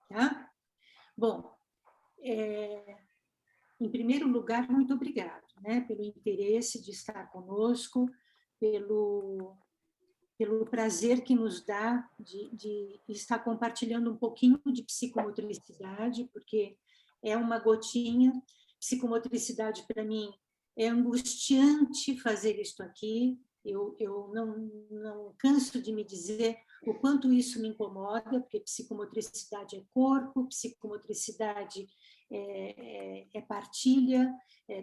tá? Bom, em primeiro lugar, muito obrigado, né, pelo interesse de estar conosco, pelo, pelo prazer que nos dá de estar compartilhando um pouquinho de psicomotricidade, porque é uma gotinha. Psicomotricidade, para mim, é angustiante fazer isto aqui. Eu não canso de me dizer o quanto isso me incomoda, porque psicomotricidade é corpo, psicomotricidade é partilha,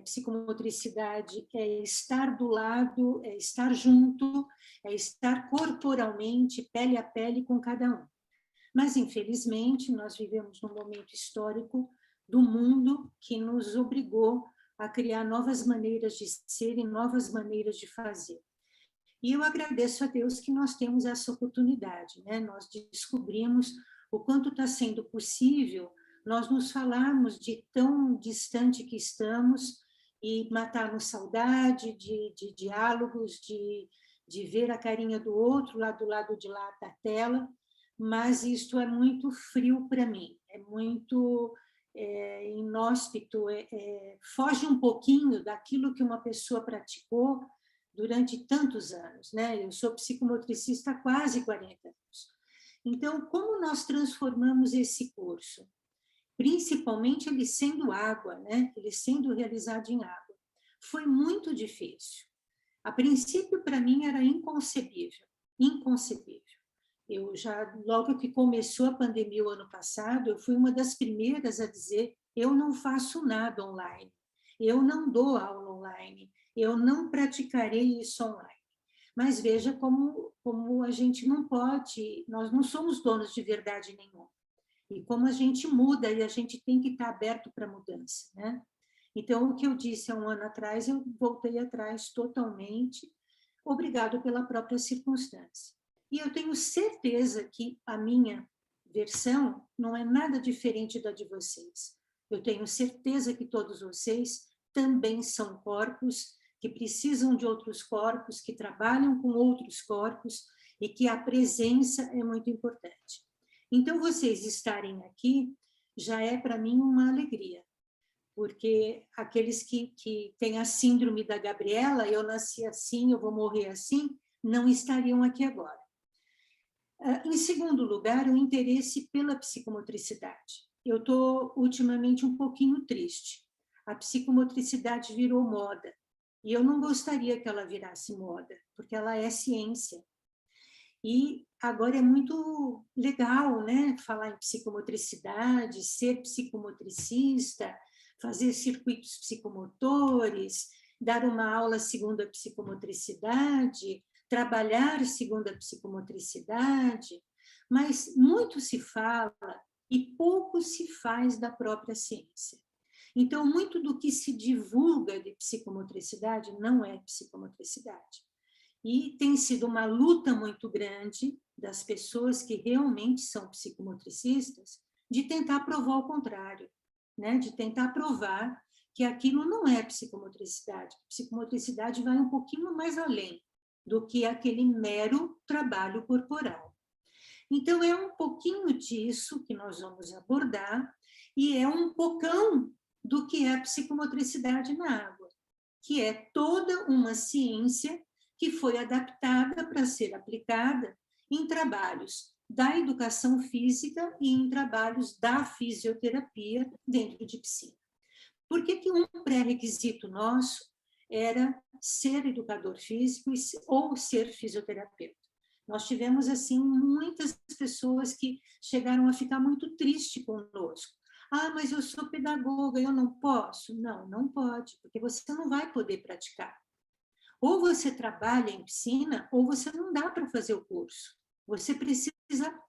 psicomotricidade é estar do lado, é estar junto, é estar corporalmente, pele a pele com cada um. Mas, infelizmente, nós vivemos num momento histórico do mundo que nos obrigou a criar novas maneiras de ser e novas maneiras de fazer. E eu agradeço a Deus que nós temos essa oportunidade, né? Nós descobrimos o quanto está sendo possível nós nos falarmos de tão distante que estamos e matarmos saudade de diálogos, de ver a carinha do outro lá do lado de lá da tela, mas isto é muito frio para mim, é muito inóspito, foge um pouquinho daquilo que uma pessoa praticou durante tantos anos, né? Eu sou psicomotricista há quase 40 anos. Então, como nós transformamos esse curso? Principalmente ele sendo água, né? Ele sendo realizado em água. Foi muito difícil. A princípio, para mim, era inconcebível, inconcebível. Eu já, logo que começou a pandemia o ano passado, eu fui uma das primeiras a dizer: eu não faço nada online, eu não dou aula online, eu não praticarei isso online. Mas veja como a gente não pode, nós não somos donos de verdade nenhuma. E como a gente muda e a gente tem que estar aberto para mudança, né? Então, o que eu disse há um ano atrás, eu voltei atrás totalmente, obrigado pela própria circunstância. E eu tenho certeza que a minha versão não é nada diferente da de vocês. Eu tenho certeza que todos vocês também são corpos que precisam de outros corpos, que trabalham com outros corpos e que a presença é muito importante. Então, vocês estarem aqui já é para mim uma alegria, porque aqueles que têm a síndrome da Gabriela, eu nasci assim, eu vou morrer assim, não estariam aqui agora. Em segundo lugar, o interesse pela psicomotricidade. Eu estou ultimamente um pouquinho triste. A psicomotricidade virou moda, e eu não gostaria que ela virasse moda, porque ela é ciência. E agora é muito legal, né, falar em psicomotricidade, ser psicomotricista, fazer circuitos psicomotores, dar uma aula segundo a psicomotricidade, trabalhar segundo a psicomotricidade, mas muito se fala e pouco se faz da própria ciência. Então, muito do que se divulga de psicomotricidade não é psicomotricidade. E tem sido uma luta muito grande das pessoas que realmente são psicomotricistas de tentar provar o contrário, né? De tentar provar que aquilo não é psicomotricidade. Psicomotricidade vai um pouquinho mais além do que aquele mero trabalho corporal. Então, é um pouquinho disso que nós vamos abordar e é um pocão do que é a psicomotricidade na água, que é toda uma ciência que foi adaptada para ser aplicada em trabalhos da educação física e em trabalhos da fisioterapia dentro de piscina. Por que que um pré-requisito nosso era ser educador físico ou ser fisioterapeuta? Nós tivemos, assim, muitas pessoas que chegaram a ficar muito tristes conosco. Ah, mas eu sou pedagoga, eu não posso? Não, não pode, porque você não vai poder praticar. Ou você trabalha em piscina, ou você não dá para fazer o curso. Você precisa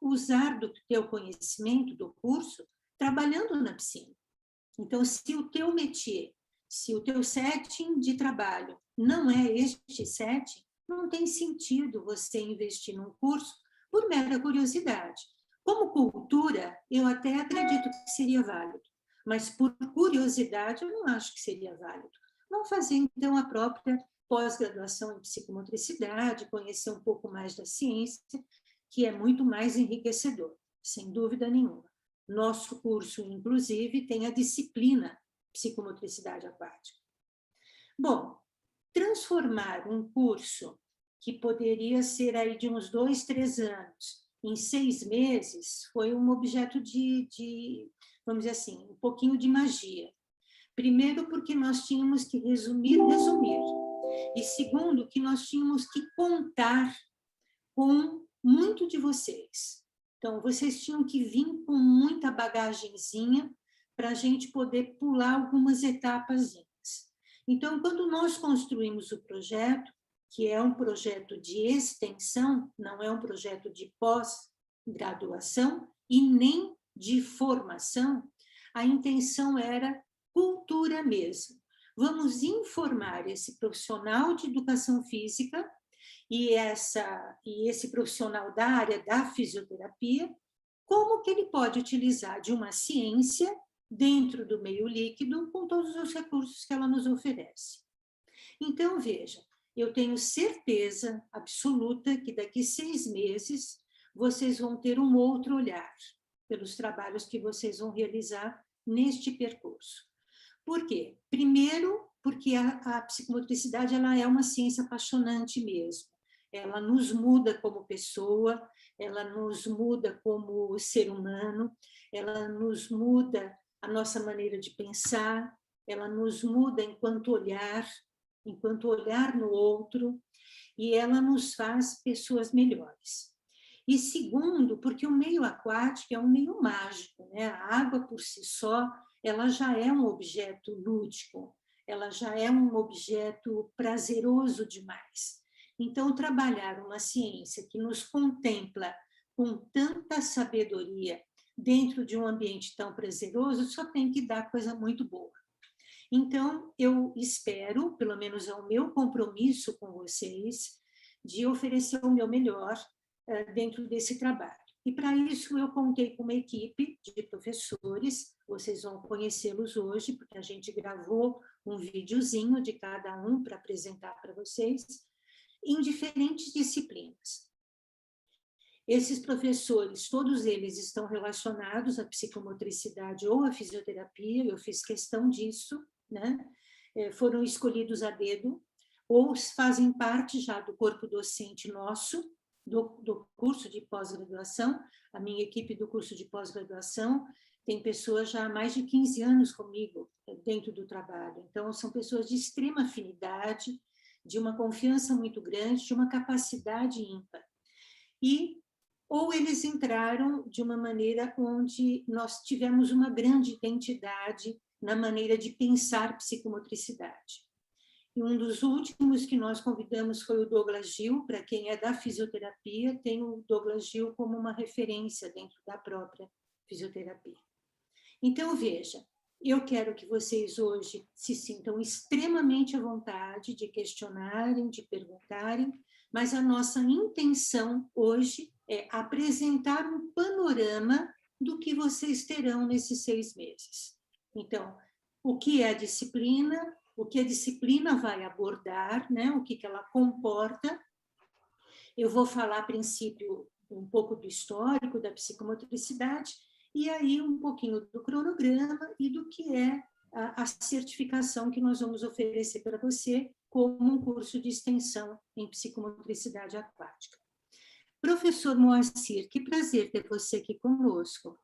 usar do teu conhecimento do curso trabalhando na piscina. Então, se o teu métier, se o teu setting de trabalho não é este setting, não tem sentido você investir num curso por mera curiosidade. Como cultura, eu até acredito que seria válido, mas por curiosidade eu não acho que seria válido. Vamos fazer, então, a própria pós-graduação em psicomotricidade, conhecer um pouco mais da ciência, que é muito mais enriquecedor, sem dúvida nenhuma. Nosso curso, inclusive, tem a disciplina psicomotricidade aquática. Bom, transformar um curso que poderia ser aí de uns 2, 3 anos, em 6 meses, foi um objeto vamos dizer assim, um pouquinho de magia. Primeiro, porque nós tínhamos que resumir. E segundo, que nós tínhamos que contar com muito de vocês. Então, vocês tinham que vir com muita bagagenzinha para a gente poder pular algumas etapas. Então, quando nós construímos o projeto, que é um projeto de extensão, não é um projeto de pós-graduação e nem de formação, a intenção era cultura mesmo. Vamos informar esse profissional de educação física e esse profissional da área da fisioterapia, como que ele pode utilizar de uma ciência dentro do meio líquido com todos os recursos que ela nos oferece. Então, veja, eu tenho certeza absoluta que daqui 6 meses vocês vão ter um outro olhar pelos trabalhos que vocês vão realizar neste percurso. Por quê? Primeiro, porque a psicomotricidade ela é uma ciência apaixonante mesmo. Ela nos muda como pessoa, ela nos muda como ser humano, ela nos muda a nossa maneira de pensar, ela nos muda enquanto olhar no outro, e ela nos faz pessoas melhores. E segundo, porque o meio aquático é um meio mágico, né? A água por si só, ela já é um objeto lúdico, ela já é um objeto prazeroso demais. Então, trabalhar uma ciência que nos contempla com tanta sabedoria dentro de um ambiente tão prazeroso, só tem que dar coisa muito boa. Então, eu espero, pelo menos é o meu compromisso com vocês, de oferecer o meu melhor dentro desse trabalho. E, para isso, eu contei com uma equipe de professores, vocês vão conhecê-los hoje, porque a gente gravou um videozinho de cada um para apresentar para vocês, em diferentes disciplinas. Esses professores, todos eles estão relacionados à psicomotricidade ou à fisioterapia, eu fiz questão disso, né? Foram escolhidos a dedo, ou fazem parte já do corpo docente nosso, do curso de pós-graduação. A minha equipe do curso de pós-graduação tem pessoas já há mais de 15 anos comigo dentro do trabalho. Então, são pessoas de extrema afinidade, de uma confiança muito grande, de uma capacidade ímpar. Ou eles entraram de uma maneira onde nós tivemos uma grande identidade na maneira de pensar psicomotricidade. E um dos últimos que nós convidamos foi o Douglas Gil. Para quem é da fisioterapia, tem o Douglas Gil como uma referência dentro da própria fisioterapia. Então, veja, eu quero que vocês hoje se sintam extremamente à vontade de questionarem, de perguntarem, mas a nossa intenção hoje é apresentar um panorama do que vocês terão nesses 6 meses. Então, o que é a disciplina, o que a disciplina vai abordar, né? O que ela comporta. Eu vou falar, a princípio, um pouco do histórico da psicomotricidade, e aí um pouquinho do cronograma e do que é a certificação que nós vamos oferecer para você como um curso de extensão em psicomotricidade aquática. Professor Moacir, que prazer ter você aqui conosco.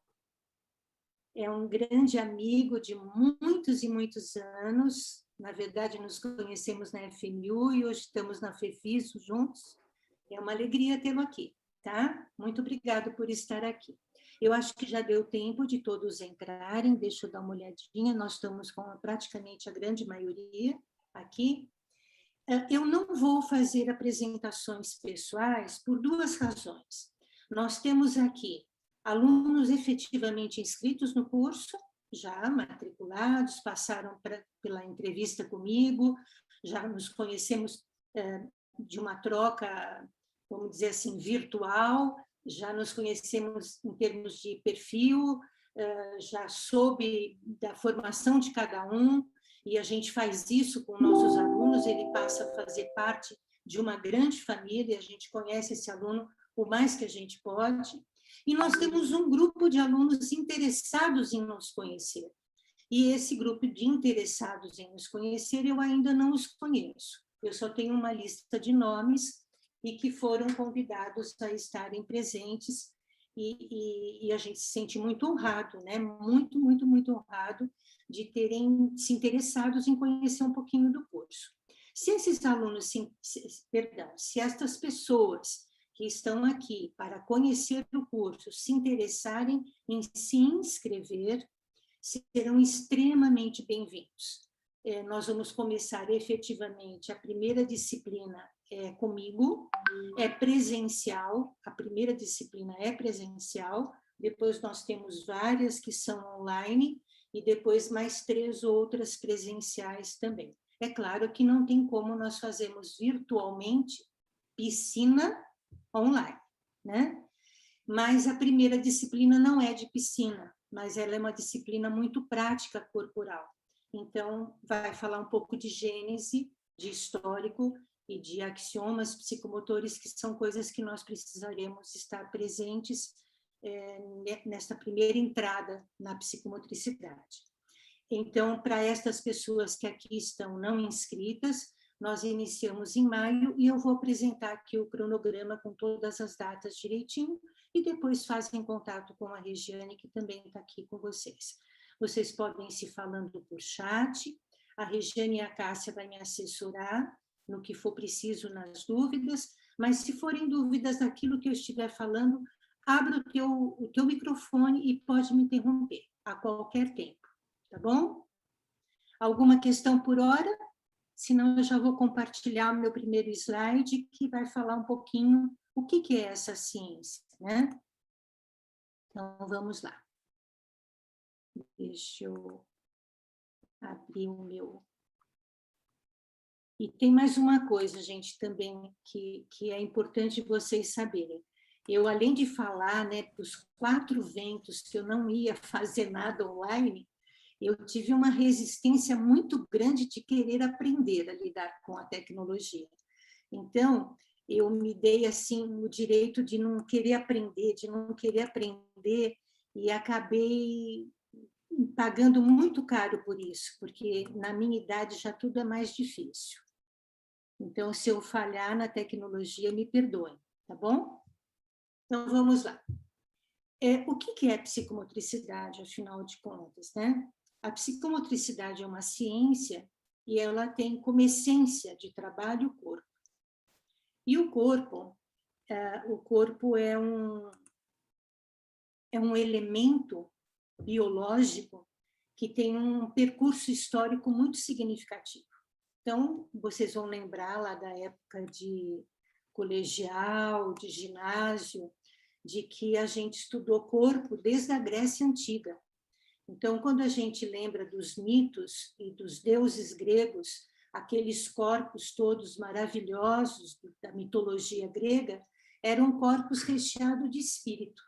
É um grande amigo de muitos e muitos anos. Na verdade, nos conhecemos na FMU e hoje estamos na FEFIS juntos. É uma alegria tê-lo aqui, tá? Muito obrigado por estar aqui. Eu acho que já deu tempo de todos entrarem, deixa eu dar uma olhadinha, nós estamos com praticamente a grande maioria aqui. Eu não vou fazer apresentações pessoais por 2 razões. Nós temos aqui alunos efetivamente inscritos no curso, já matriculados, passaram pela entrevista comigo, já nos conhecemos de uma troca, vamos dizer assim, virtual, já nos conhecemos em termos de perfil, já soube da formação de cada um, e a gente faz isso com nossos alunos, ele passa a fazer parte de uma grande família, a gente conhece esse aluno o mais que a gente pode. E nós temos um grupo de alunos interessados em nos conhecer. E esse grupo de interessados em nos conhecer, eu ainda não os conheço. Eu só tenho uma lista de nomes e que foram convidados a estarem presentes, e a gente se sente muito honrado, né? Muito, muito, muito honrado de terem se interessados em conhecer um pouquinho do curso. Se esses alunos, se estas pessoas que estão aqui para conhecer o curso se interessarem em se inscrever, serão extremamente bem-vindos. Nós vamos começar efetivamente a primeira disciplina comigo, é presencial, a primeira disciplina é presencial, depois nós temos várias que são online, e depois mais 3 outras presenciais também. É claro que não tem como nós fazermos virtualmente piscina online, né? Mas a primeira disciplina não é de piscina, mas ela é uma disciplina muito prática corporal. Então, vai falar um pouco de gênese, de histórico e de axiomas psicomotores, que são coisas que nós precisaremos estar presentes nesta primeira entrada na psicomotricidade. Então, para estas pessoas que aqui estão não inscritas, nós iniciamos em maio e eu vou apresentar aqui o cronograma com todas as datas direitinho e depois fazem contato com a Regiane, que também está aqui com vocês. Vocês podem ir se falando por chat, a Regiane e a Cássia vai me assessorar no que for preciso nas dúvidas, mas se forem dúvidas daquilo que eu estiver falando, abra o teu microfone e pode me interromper a qualquer tempo, tá bom? Alguma questão por hora? Senão eu já vou compartilhar o meu primeiro slide, que vai falar um pouquinho o que é essa ciência, né? Então, vamos lá. Deixa eu abrir o meu... E tem mais uma coisa, gente, também, que é importante vocês saberem. Eu, além de falar, né, para os 4 ventos que eu não ia fazer nada online, eu tive uma resistência muito grande de querer aprender a lidar com a tecnologia. Então, eu me dei assim o direito de não querer aprender, e acabei pagando muito caro por isso, porque na minha idade já tudo é mais difícil. Então, se eu falhar na tecnologia, me perdoem, tá bom? Então, vamos lá. O que é psicomotricidade, afinal de contas, né? A psicomotricidade é uma ciência e ela tem como essência de trabalho o corpo. E o corpo é um elemento biológico que tem um percurso histórico muito significativo. Então, vocês vão lembrar lá da época de colegial, de ginásio, de que a gente estudou corpo desde a Grécia Antiga. Então, quando a gente lembra dos mitos e dos deuses gregos, aqueles corpos todos maravilhosos da mitologia grega, eram corpos recheados de espírito.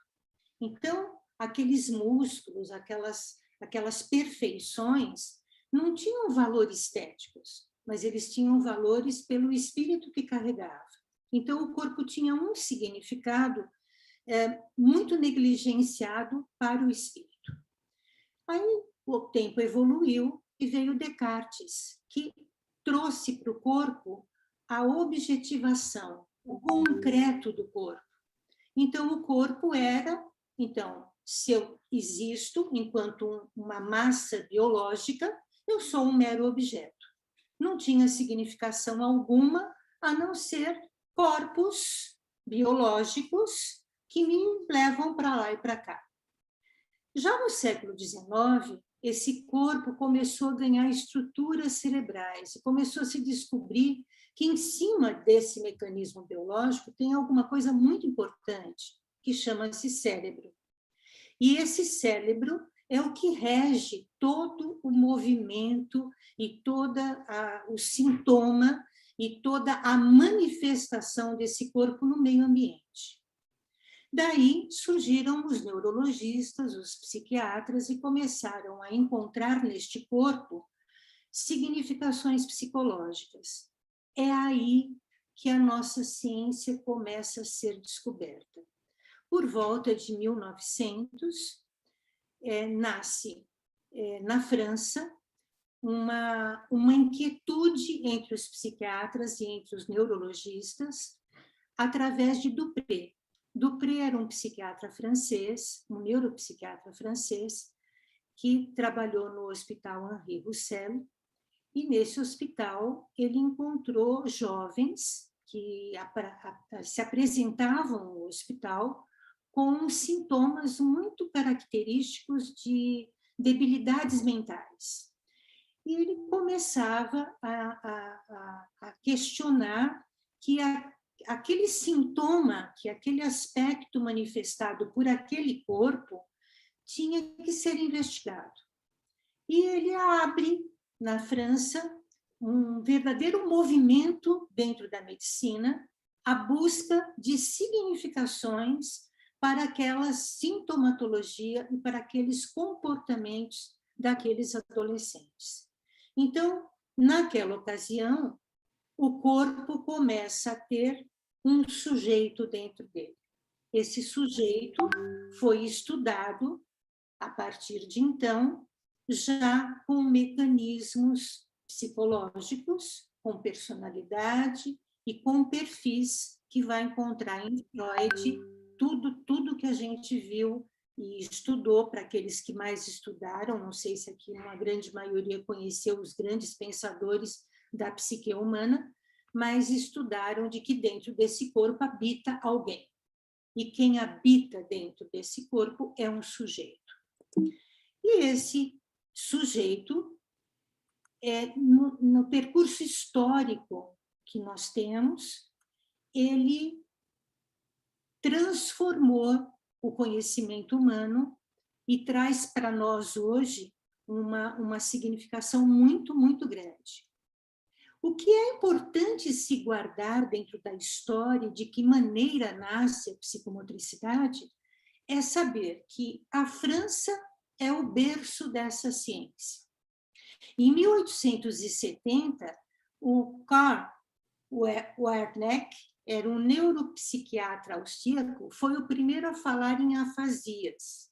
Então, aqueles músculos, aquelas perfeições, não tinham valores estéticos, mas eles tinham valores pelo espírito que carregava. Então, o corpo tinha um significado muito negligenciado para o espírito. Aí o tempo evoluiu e veio Descartes, que trouxe para o corpo a objetivação, o concreto do corpo. Então, o corpo era, se eu existo enquanto uma massa biológica, eu sou um mero objeto. Não tinha significação alguma, a não ser corpos biológicos que me levam para lá e para cá. Já no século XIX, esse corpo começou a ganhar estruturas cerebrais e começou a se descobrir que em cima desse mecanismo biológico tem alguma coisa muito importante, que chama-se cérebro. E esse cérebro é o que rege todo o movimento e todo o sintoma e toda a manifestação desse corpo no meio ambiente. Daí surgiram os neurologistas, os psiquiatras, e começaram a encontrar neste corpo significações psicológicas. É aí que a nossa ciência começa a ser descoberta. por volta de 1900, nasce na França uma inquietude entre os psiquiatras e entre os neurologistas através de Dupré. Dupré era um psiquiatra francês, um neuropsiquiatra francês, que trabalhou no Hospital Henri Roussel, e nesse hospital ele encontrou jovens que se apresentavam no hospital com sintomas muito característicos de debilidades mentais. E ele começava a questionar que aquele sintoma, que aquele aspecto manifestado por aquele corpo tinha que ser investigado. E ele abre, na França, um verdadeiro movimento dentro da medicina, a busca de significações para aquela sintomatologia e para aqueles comportamentos daqueles adolescentes. Então, naquela ocasião, o corpo começa a ter um sujeito dentro dele. Esse sujeito foi estudado, a partir de então, já com mecanismos psicológicos, com personalidade e com perfis que vai encontrar em Freud tudo que a gente viu e estudou, para aqueles que mais estudaram, não sei se aqui uma grande maioria conheceu os grandes pensadores da psique humana, mas estudaram de que dentro desse corpo habita alguém. E quem habita dentro desse corpo é um sujeito. E esse sujeito, no percurso histórico que nós temos, ele transformou o conhecimento humano e traz para nós hoje uma significação muito, muito grande. O que é importante se guardar dentro da história, de que maneira nasce a psicomotricidade, é saber que a França é o berço dessa ciência. Em 1870, o Karl Wernicke, era um neuropsiquiatra austríaco, foi o primeiro a falar em afasias.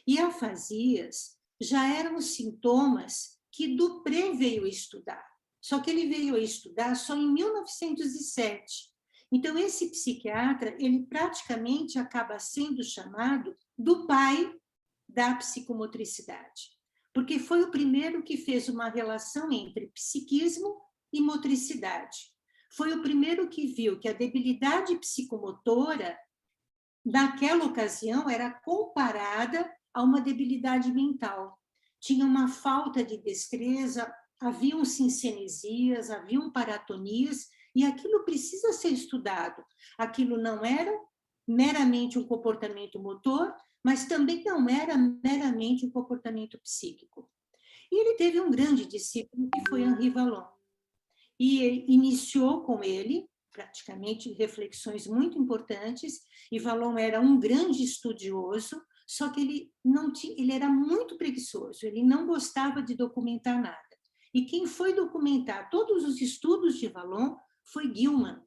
E afasias já eram sintomas que Dupré veio estudar. Só que ele veio a estudar só em 1907. Então, esse psiquiatra, ele praticamente acaba sendo chamado do pai da psicomotricidade, porque foi o primeiro que fez uma relação entre psiquismo e motricidade. Foi o primeiro que viu que a debilidade psicomotora, naquela ocasião, era comparada a uma debilidade mental. Tinha uma falta de destreza, haviam sincenesias, haviam paratonias, e aquilo precisa ser estudado. Aquilo não era meramente um comportamento motor, mas também não era meramente um comportamento psíquico. E ele teve um grande discípulo, que foi Henri Vallon. E iniciou com ele, praticamente, reflexões muito importantes, e Vallon era um grande estudioso, só que ele era muito preguiçoso, ele não gostava de documentar nada. E quem foi documentar todos os estudos de Vallon foi Gilman.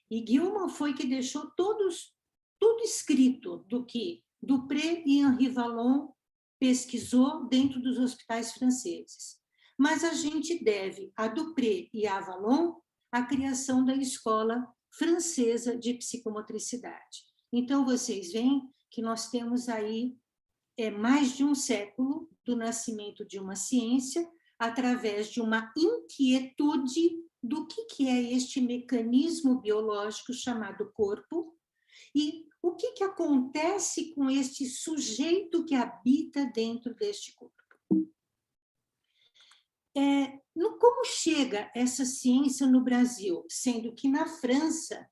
E Gilman foi que deixou tudo escrito do que Dupré e Henri Vallon pesquisou dentro dos hospitais franceses. Mas a gente deve a Dupré e a Vallon a criação da Escola Francesa de Psicomotricidade. Então, vocês veem que nós temos aí mais de um século do nascimento de uma ciência através de uma inquietude do que é este mecanismo biológico chamado corpo e o que acontece com este sujeito que habita dentro deste corpo. Como chega essa ciência no Brasil, sendo que na França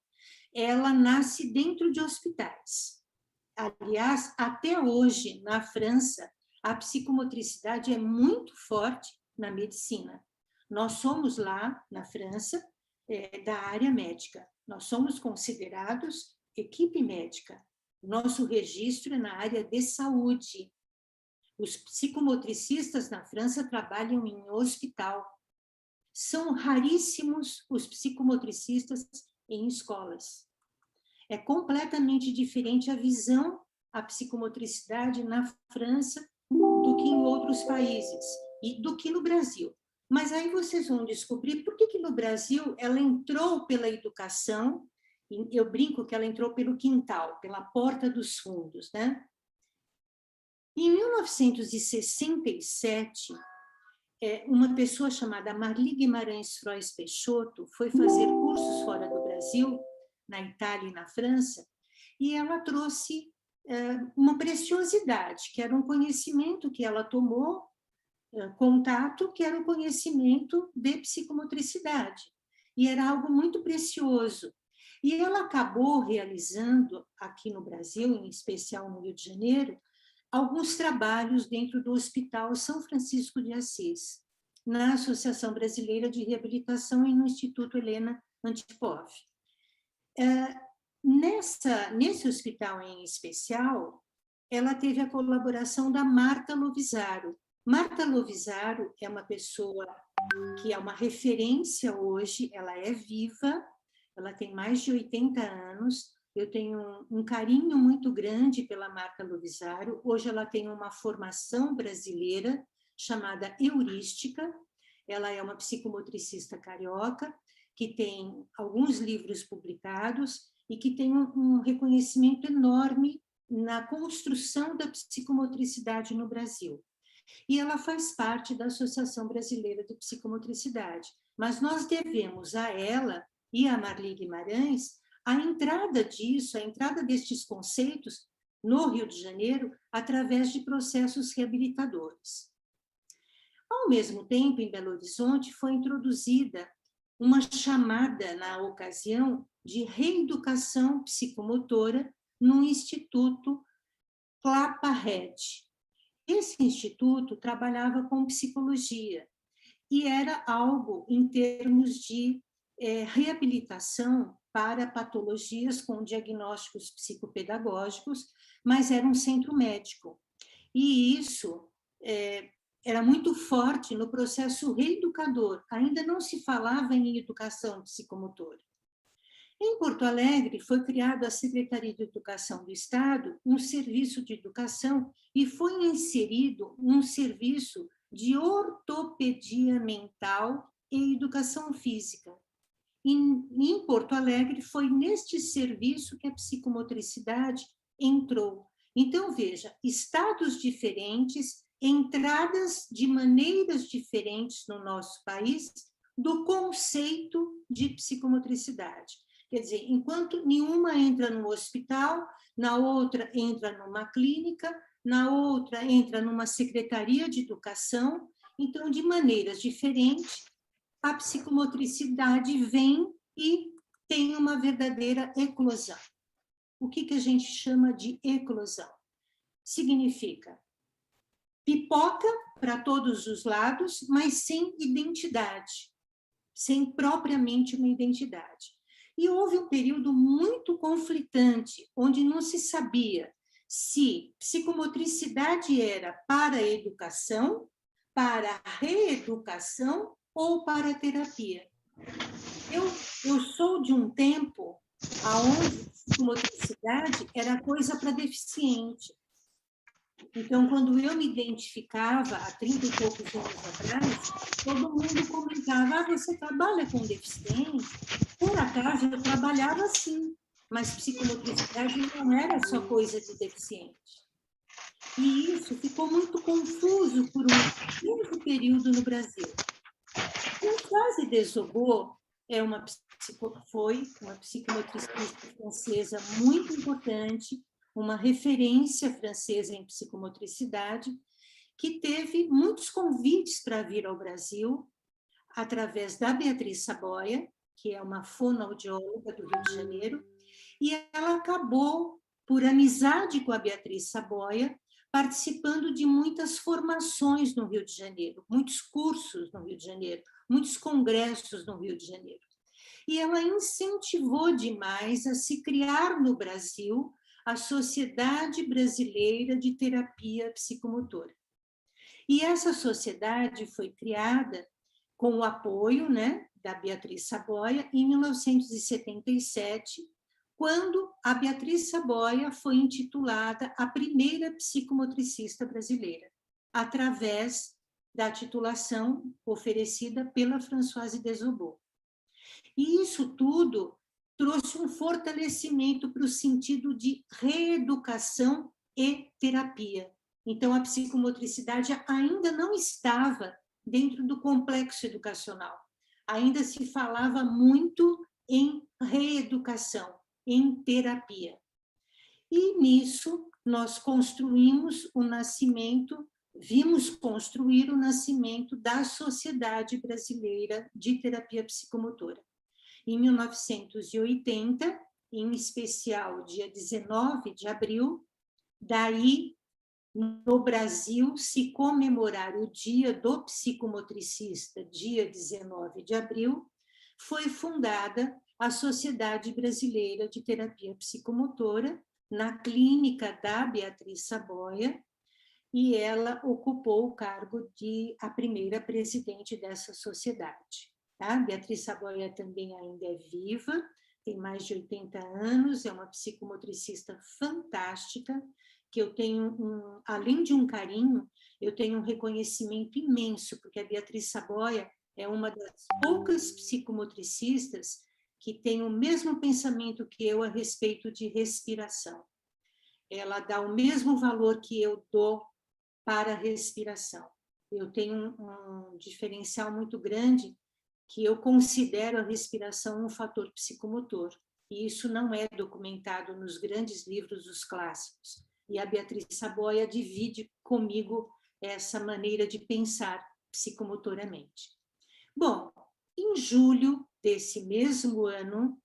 ela nasce dentro de hospitais. Aliás, até hoje, na França, a psicomotricidade é muito forte na medicina. Nós somos lá, na França, da área médica. Nós somos considerados equipe médica. Nosso registro é na área de saúde. Os psicomotricistas na França trabalham em hospital. São raríssimos os psicomotricistas em escolas. É completamente diferente a visão à psicomotricidade na França do que em outros países, e do que no Brasil. Mas aí vocês vão descobrir por que no Brasil ela entrou pela educação, eu brinco que ela entrou pelo quintal, pela porta dos fundos, né? Em 1967, uma pessoa chamada Marli Guimarães Frois Peixoto foi fazer cursos fora do Brasil, na Itália e na França, e ela trouxe uma preciosidade, que era um conhecimento que ela tomou, contato, que era o conhecimento de psicomotricidade. E era algo muito precioso. E ela acabou realizando, aqui no Brasil, em especial no Rio de Janeiro, alguns trabalhos dentro do Hospital São Francisco de Assis, na Associação Brasileira de Reabilitação e no Instituto Helena Antipov. Nesse hospital em especial, ela teve a colaboração da Marta Lovisaro. Marta Lovisaro é uma pessoa que é uma referência hoje, ela é viva, ela tem mais de 80 anos, eu tenho um carinho muito grande pela Marta Lovisaro. Hoje ela tem uma formação brasileira chamada Heurística, ela é uma psicomotricista carioca, que tem alguns livros publicados e que tem um reconhecimento enorme na construção da psicomotricidade no Brasil. E ela faz parte da Associação Brasileira de Psicomotricidade. Mas nós devemos a ela e a Marli Guimarães a entrada disso, a entrada destes conceitos no Rio de Janeiro através de processos reabilitadores. Ao mesmo tempo, em Belo Horizonte, foi introduzida uma chamada, na ocasião, de reeducação psicomotora no Instituto Clapahead. Esse instituto trabalhava com psicologia e era algo em termos de reabilitação para patologias com diagnósticos psicopedagógicos, mas era um centro médico. E isso era muito forte no processo reeducador, ainda não se falava em educação psicomotora. Em Porto Alegre, foi criada a Secretaria de Educação do Estado, um serviço de educação, e foi inserido um serviço de ortopedia mental e educação física. Em Porto Alegre, foi neste serviço que a psicomotricidade entrou. Então, veja, estados diferentes, entradas de maneiras diferentes no nosso país do conceito de psicomotricidade. Quer dizer, enquanto nenhuma entra no hospital, na outra entra numa clínica, na outra entra numa secretaria de educação, então, de maneiras diferentes, a psicomotricidade vem e tem uma verdadeira eclosão. O que a gente chama de eclosão? Significa pipoca para todos os lados, mas sem identidade, sem propriamente uma identidade. E houve um período muito conflitante, onde não se sabia se psicomotricidade era para a educação, para a reeducação ou para a terapia. Eu sou de um tempo onde psicomotricidade era coisa para deficiente. Então, quando eu me identificava, há 30 e poucos anos atrás, todo mundo comentava, você trabalha com deficiente? Por acaso, eu trabalhava sim, mas psicomotricidade não era só coisa de deficiente. E isso ficou muito confuso por um longo período no Brasil. Françoise Desobot foi uma psicomotricista francesa muito importante, uma referência francesa em psicomotricidade, que teve muitos convites para vir ao Brasil, através da Beatriz Saboia, que é uma fonoaudióloga do Rio de Janeiro, e ela acabou, por amizade com a Beatriz Saboia, participando de muitas formações no Rio de Janeiro, muitos cursos no Rio de Janeiro, muitos congressos no Rio de Janeiro. E ela incentivou demais a se criar no Brasil a Sociedade Brasileira de Terapia Psicomotora. E essa sociedade foi criada com o apoio, né, da Beatriz Saboia em 1977, quando a Beatriz Saboia foi intitulada a primeira psicomotricista brasileira, através da titulação oferecida pela Françoise Desobot. E isso tudo trouxe um fortalecimento para o sentido de reeducação e terapia. Então, a psicomotricidade ainda não estava dentro do complexo educacional. Ainda se falava muito em reeducação, em terapia. E nisso nós construímos o nascimento, vimos construir o nascimento da Sociedade Brasileira de Terapia Psicomotora. Em 1980, em especial dia 19 de abril, daí no Brasil se comemorar o Dia do Psicomotricista, dia 19 de abril, foi fundada a Sociedade Brasileira de Terapia Psicomotora, na clínica da Beatriz Saboia, e ela ocupou o cargo de a primeira presidente dessa sociedade. Tá? Beatriz Saboia também ainda é viva, tem mais de 80 anos, é uma psicomotricista fantástica, que eu tenho, além de um carinho, eu tenho um reconhecimento imenso, porque a Beatriz Saboia é uma das poucas psicomotricistas que tem o mesmo pensamento que eu a respeito de respiração. Ela dá o mesmo valor que eu dou para a respiração. Eu tenho um diferencial muito grande, que eu considero a respiração um fator psicomotor, e isso não é documentado nos grandes livros dos clássicos. E a Beatriz Saboia divide comigo essa maneira de pensar psicomotoramente. Bom, em julho desse mesmo ano,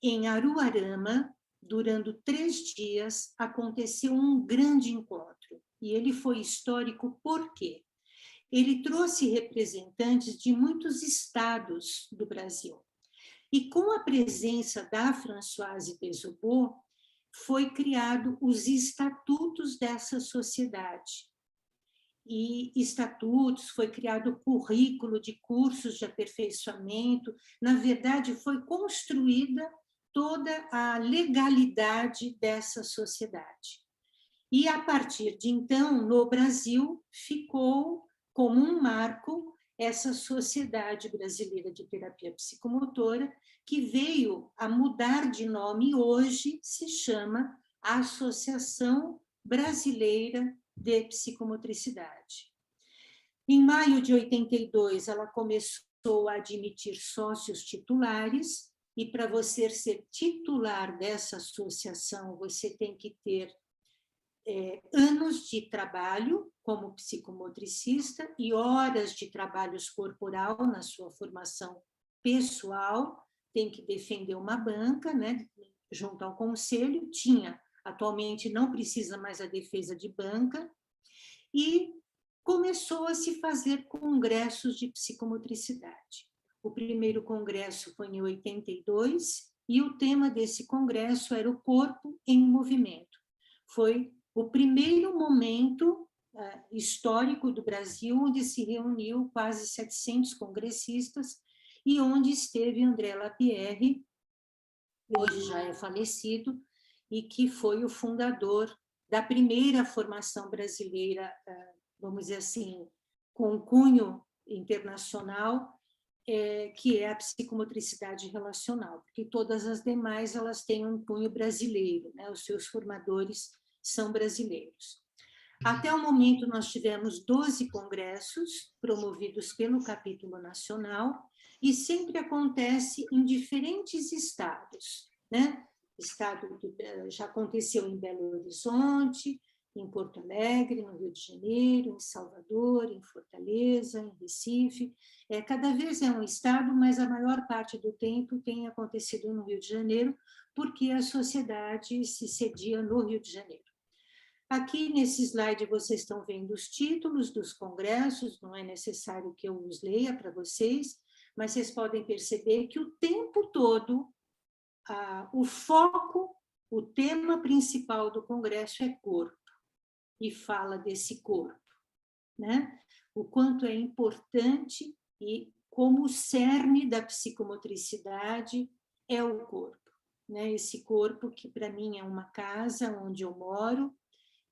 em Aruarama, durando 3 dias, aconteceu um grande encontro. E ele foi histórico por quê? Ele trouxe representantes de muitos estados do Brasil. E com a presença da Françoise Desobot, foi criado os estatutos dessa sociedade. E estatutos, foi criado o currículo de cursos de aperfeiçoamento, na verdade foi construída toda a legalidade dessa sociedade. E a partir de então, no Brasil, ficou como um marco essa Sociedade Brasileira de Terapia Psicomotora, que veio a mudar de nome e hoje se chama Associação Brasileira de Psicomotricidade. Em maio de 82, ela começou a admitir sócios titulares, e para você ser titular dessa associação, você tem que ter anos de trabalho como psicomotricista e horas de trabalhos corporal na sua formação pessoal, tem que defender uma banca, né, junto ao conselho, atualmente não precisa mais a defesa de banca, e começou a se fazer congressos de psicomotricidade. O primeiro congresso foi em 82, e o tema desse congresso era o corpo em movimento. Foi o primeiro momento histórico do Brasil, onde se reuniu quase 700 congressistas e onde esteve André Lapierre, que hoje já é falecido, e que foi o fundador da primeira formação brasileira, vamos dizer assim, com cunho internacional, que é a psicomotricidade relacional, porque todas as demais elas têm um cunho brasileiro, né? Os seus formadores são brasileiros. Até o momento, nós tivemos 12 congressos promovidos pelo capítulo nacional e sempre acontece em diferentes estados, né? Já aconteceu em Belo Horizonte, em Porto Alegre, no Rio de Janeiro, em Salvador, em Fortaleza, em Recife. Cada vez é um estado, mas a maior parte do tempo tem acontecido no Rio de Janeiro, porque a sociedade se cedia no Rio de Janeiro. Aqui nesse slide vocês estão vendo os títulos dos congressos, não é necessário que eu os leia para vocês, mas vocês podem perceber que o tempo todo, o foco, o tema principal do congresso é corpo, e fala desse corpo, né? O quanto é importante e como o cerne da psicomotricidade é o corpo. né? Esse corpo que para mim é uma casa onde eu moro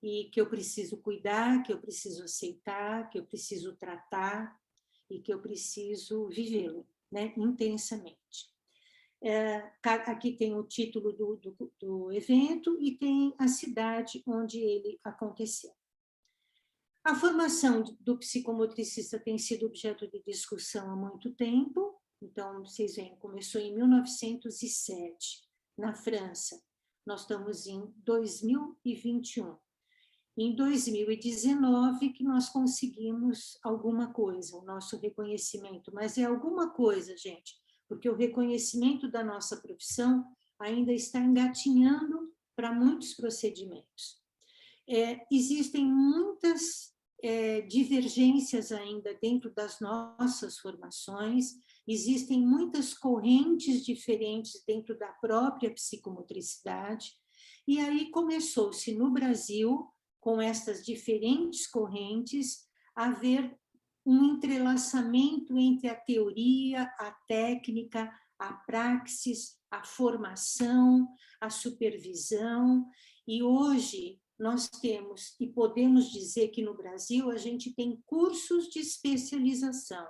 e que eu preciso cuidar, que eu preciso aceitar, que eu preciso tratar e que eu preciso vivê-lo, né? Intensamente. Aqui tem o título do evento e tem a cidade onde ele aconteceu. A formação do psicomotricista tem sido objeto de discussão há muito tempo. Então, vocês veem, começou em 1907, na França. Nós estamos em 2021. Em 2019 que nós conseguimos alguma coisa, o nosso reconhecimento. Mas é alguma coisa, gente, porque o reconhecimento da nossa profissão ainda está engatinhando para muitos procedimentos. Existem muitas divergências ainda dentro das nossas formações, existem muitas correntes diferentes dentro da própria psicomotricidade, e aí começou-se no Brasil, com essas diferentes correntes, a haver um entrelaçamento entre a teoria, a técnica, a praxis, a formação, a supervisão, e hoje nós temos, e podemos dizer que no Brasil a gente tem cursos de especialização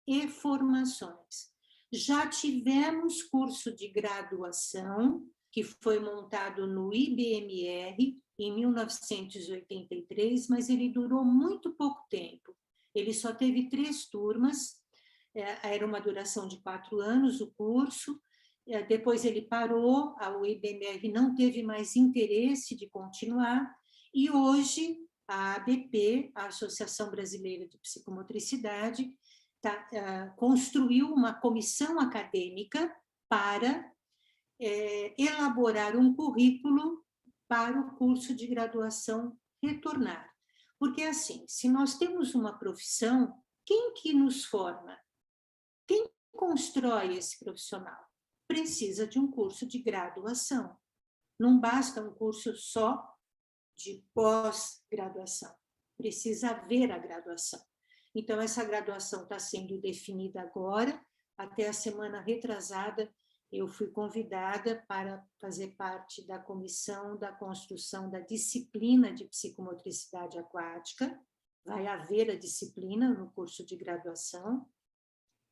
e formações. Já tivemos curso de graduação, que foi montado no IBMR em 1983, mas ele durou muito pouco tempo. Ele só teve 3 turmas, era uma duração de 4 anos o curso, depois ele parou, o IBMR não teve mais interesse de continuar, e hoje a ABP, a Associação Brasileira de Psicomotricidade, construiu uma comissão acadêmica para elaborar um currículo para o curso de graduação retornar. Porque, assim, se nós temos uma profissão, quem que nos forma? Quem constrói esse profissional? Precisa de um curso de graduação. Não basta um curso só de pós-graduação. Precisa haver a graduação. Então, essa graduação está sendo definida agora. Até a semana retrasada, eu fui convidada para fazer parte da comissão da construção da disciplina de psicomotricidade aquática. Vai haver a disciplina no curso de graduação.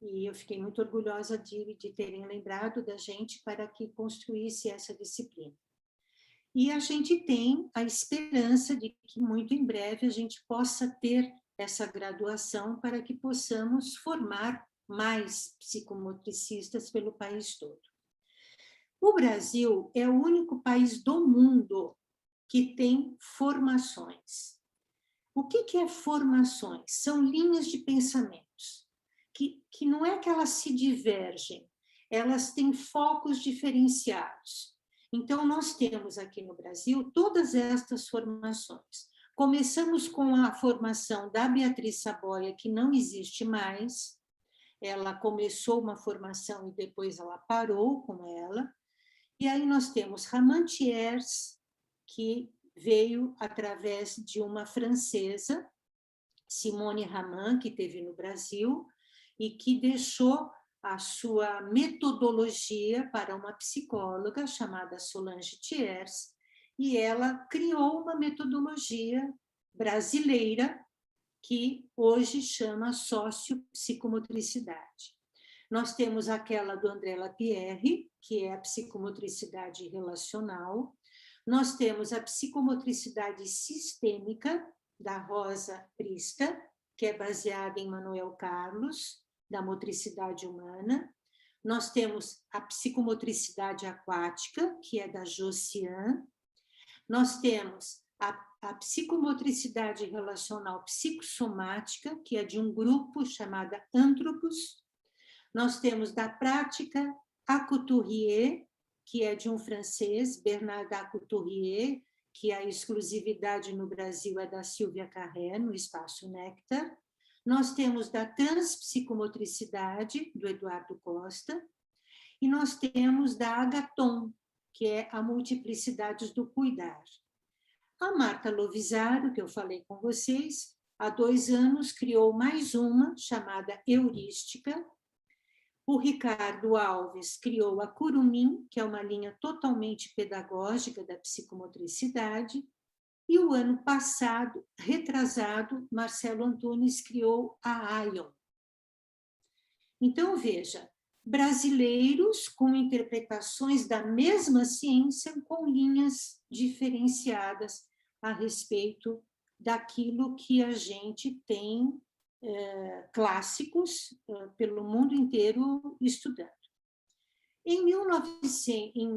E eu fiquei muito orgulhosa de terem lembrado da gente para que construísse essa disciplina. E a gente tem a esperança de que muito em breve a gente possa ter essa graduação para que possamos formar mais psicomotricistas pelo país todo. O Brasil é o único país do mundo que tem formações. O que é formações? São linhas de pensamentos. Que não é que elas se divergem, elas têm focos diferenciados. Então, nós temos aqui no Brasil todas estas formações. Começamos com a formação da Beatriz Saboia, que não existe mais. Ela começou uma formação e depois ela parou com ela. E aí nós temos Ramon Thiers, que veio através de uma francesa, Simone Ramon, que teve no Brasil, e que deixou a sua metodologia para uma psicóloga chamada Solange Thiers, e ela criou uma metodologia brasileira que hoje chama sociopsicomotricidade. Nós temos aquela do André Lapierre, que é a psicomotricidade relacional. Nós temos a psicomotricidade sistêmica, da Rosa Prista, que é baseada em Manuel Carlos, da motricidade humana. Nós temos a psicomotricidade aquática, que é da Josiane. Nós temos a psicomotricidade relacional psicossomática, que é de um grupo chamado Anthropos. Nós temos da prática Acouturier, que é de um francês, Bernard Acouturier, que a exclusividade no Brasil é da Silvia Carré, no Espaço Néctar. Nós temos da transpsicomotricidade, do Eduardo Costa, e nós temos da Agathon, que é a multiplicidade do cuidar. A Marta Lovisaro, que eu falei com vocês, há 2 anos criou mais uma, chamada Heurística. O Ricardo Alves criou a Curumim, que é uma linha totalmente pedagógica da psicomotricidade, e o ano passado, retrasado, Marcelo Antunes criou a ION. Então, veja, brasileiros com interpretações da mesma ciência com linhas diferenciadas a respeito daquilo que a gente tem clássicos pelo mundo inteiro estudando. Em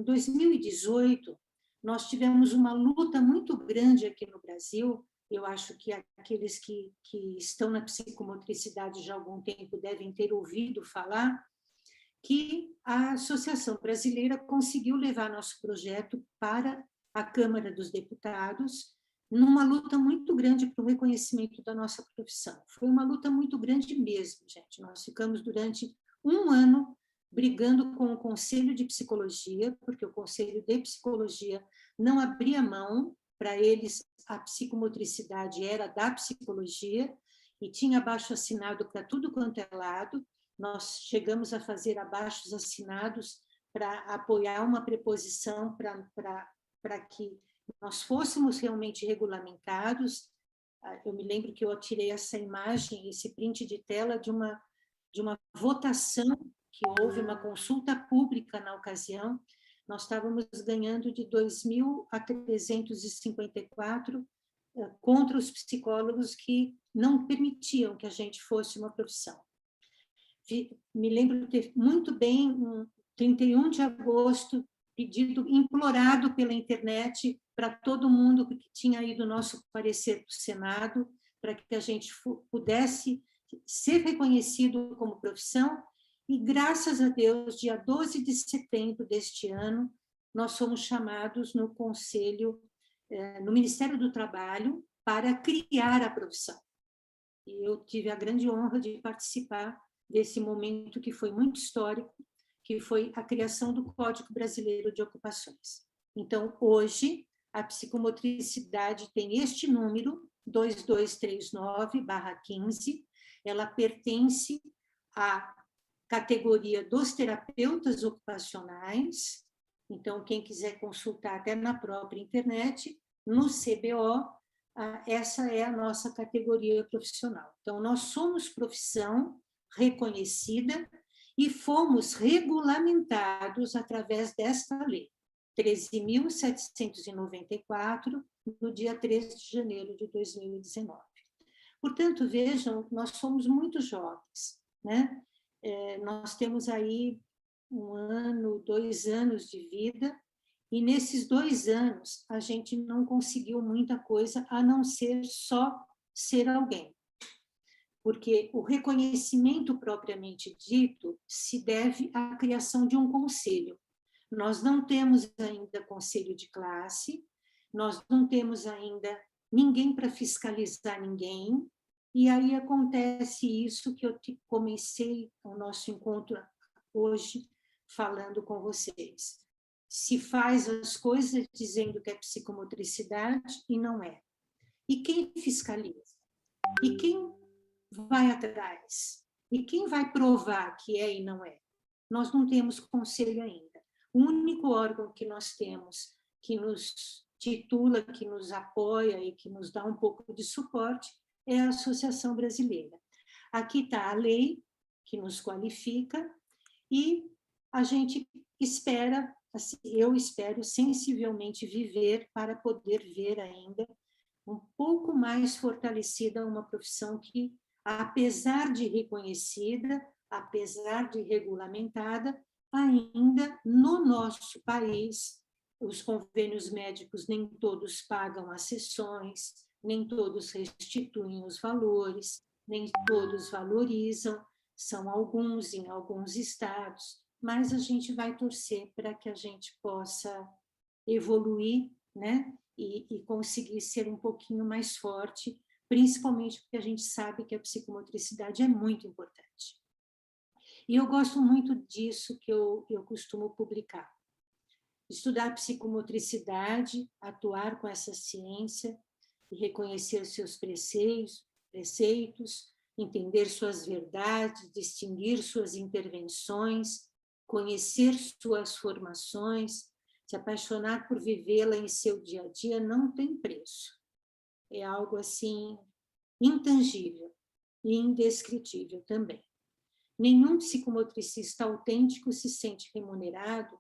2018, nós tivemos uma luta muito grande aqui no Brasil. Eu acho que aqueles que estão na psicomotricidade já há algum tempo devem ter ouvido falar que a Associação Brasileira conseguiu levar nosso projeto para a Câmara dos Deputados, numa luta muito grande para o reconhecimento da nossa profissão. Foi uma luta muito grande mesmo, gente. Nós ficamos durante um ano brigando com o Conselho de Psicologia, porque o Conselho de Psicologia não abria mão, para eles a psicomotricidade era da psicologia, e tinha abaixo-assinado para tudo quanto é lado. Nós chegamos a fazer abaixos-assinados para apoiar uma preposição para que nós fôssemos realmente regulamentados. Eu me lembro que eu tirei essa imagem, esse print de tela de uma votação que houve, uma consulta pública na ocasião. Nós estávamos ganhando de 2.000 a 354 contra os psicólogos que não permitiam que a gente fosse uma profissão. Me lembro muito bem, 31 de agosto, pedido, implorado pela internet para todo mundo que tinha ido nosso parecer para o Senado, para que a gente pudesse ser reconhecido como profissão, e graças a Deus, dia 12 de setembro deste ano, nós fomos chamados no Conselho, no Ministério do Trabalho, para criar a profissão. E eu tive a grande honra de participar desse momento que foi muito histórico, que foi a criação do Código Brasileiro de Ocupações. Então, hoje, a psicomotricidade tem este número, 2239/15, ela pertence à categoria dos terapeutas ocupacionais. Então, quem quiser consultar até na própria internet, no CBO, essa é a nossa categoria profissional. Então, nós somos profissão reconhecida e fomos regulamentados através desta lei, 13.794, no dia 13 de janeiro de 2019. Portanto, vejam, nós somos muito jovens, né? Nós temos aí 1 ano, 2 anos de vida, e nesses 2 anos a gente não conseguiu muita coisa, a não ser só ser alguém. Porque o reconhecimento propriamente dito se deve à criação de um conselho. Nós não temos ainda conselho de classe, nós não temos ainda ninguém para fiscalizar ninguém, e aí acontece isso que eu comecei o nosso encontro hoje falando com vocês. Se faz as coisas dizendo que é psicomotricidade e não é. E quem fiscaliza? E quem vai atrás? E quem vai provar que é e não é? Nós não temos conselho ainda. O único órgão que nós temos que nos titula, que nos apoia e que nos dá um pouco de suporte é a Associação Brasileira. Aqui está a lei que nos qualifica e a gente espera, assim, eu espero sensivelmente viver para poder ver ainda um pouco mais fortalecida uma profissão que, apesar de reconhecida, apesar de regulamentada, ainda no nosso país, os convênios médicos nem todos pagam as sessões, nem todos restituem os valores, nem todos valorizam, são alguns em alguns estados, mas a gente vai torcer para que a gente possa evoluir, né? E conseguir ser um pouquinho mais forte, principalmente porque a gente sabe que a psicomotricidade é muito importante. E eu gosto muito disso que eu costumo publicar. Estudar psicomotricidade, atuar com essa ciência e reconhecer os seus preceitos, entender suas verdades, distinguir suas intervenções, conhecer suas formações, se apaixonar por vivê-la em seu dia a dia não tem preço. É algo assim intangível e indescritível também. Nenhum psicomotricista autêntico se sente remunerado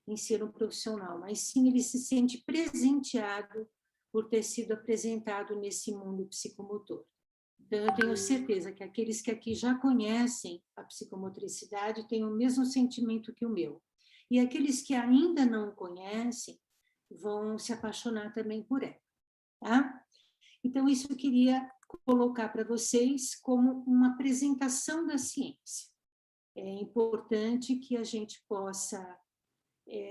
em ser um profissional, mas sim ele se sente presenteado por ter sido apresentado nesse mundo psicomotor. Então, eu tenho certeza que aqueles que aqui já conhecem a psicomotricidade têm o mesmo sentimento que o meu. E aqueles que ainda não conhecem vão se apaixonar também por ela. Tá? Então, isso eu queria colocar para vocês como uma apresentação da ciência. É importante que a gente possa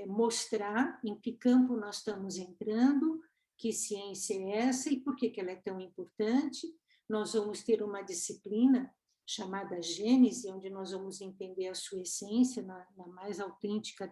mostrar em que campo nós estamos entrando, que ciência é essa e por que ela é tão importante. Nós vamos ter uma disciplina chamada Gênese, onde nós vamos entender a sua essência na mais autêntica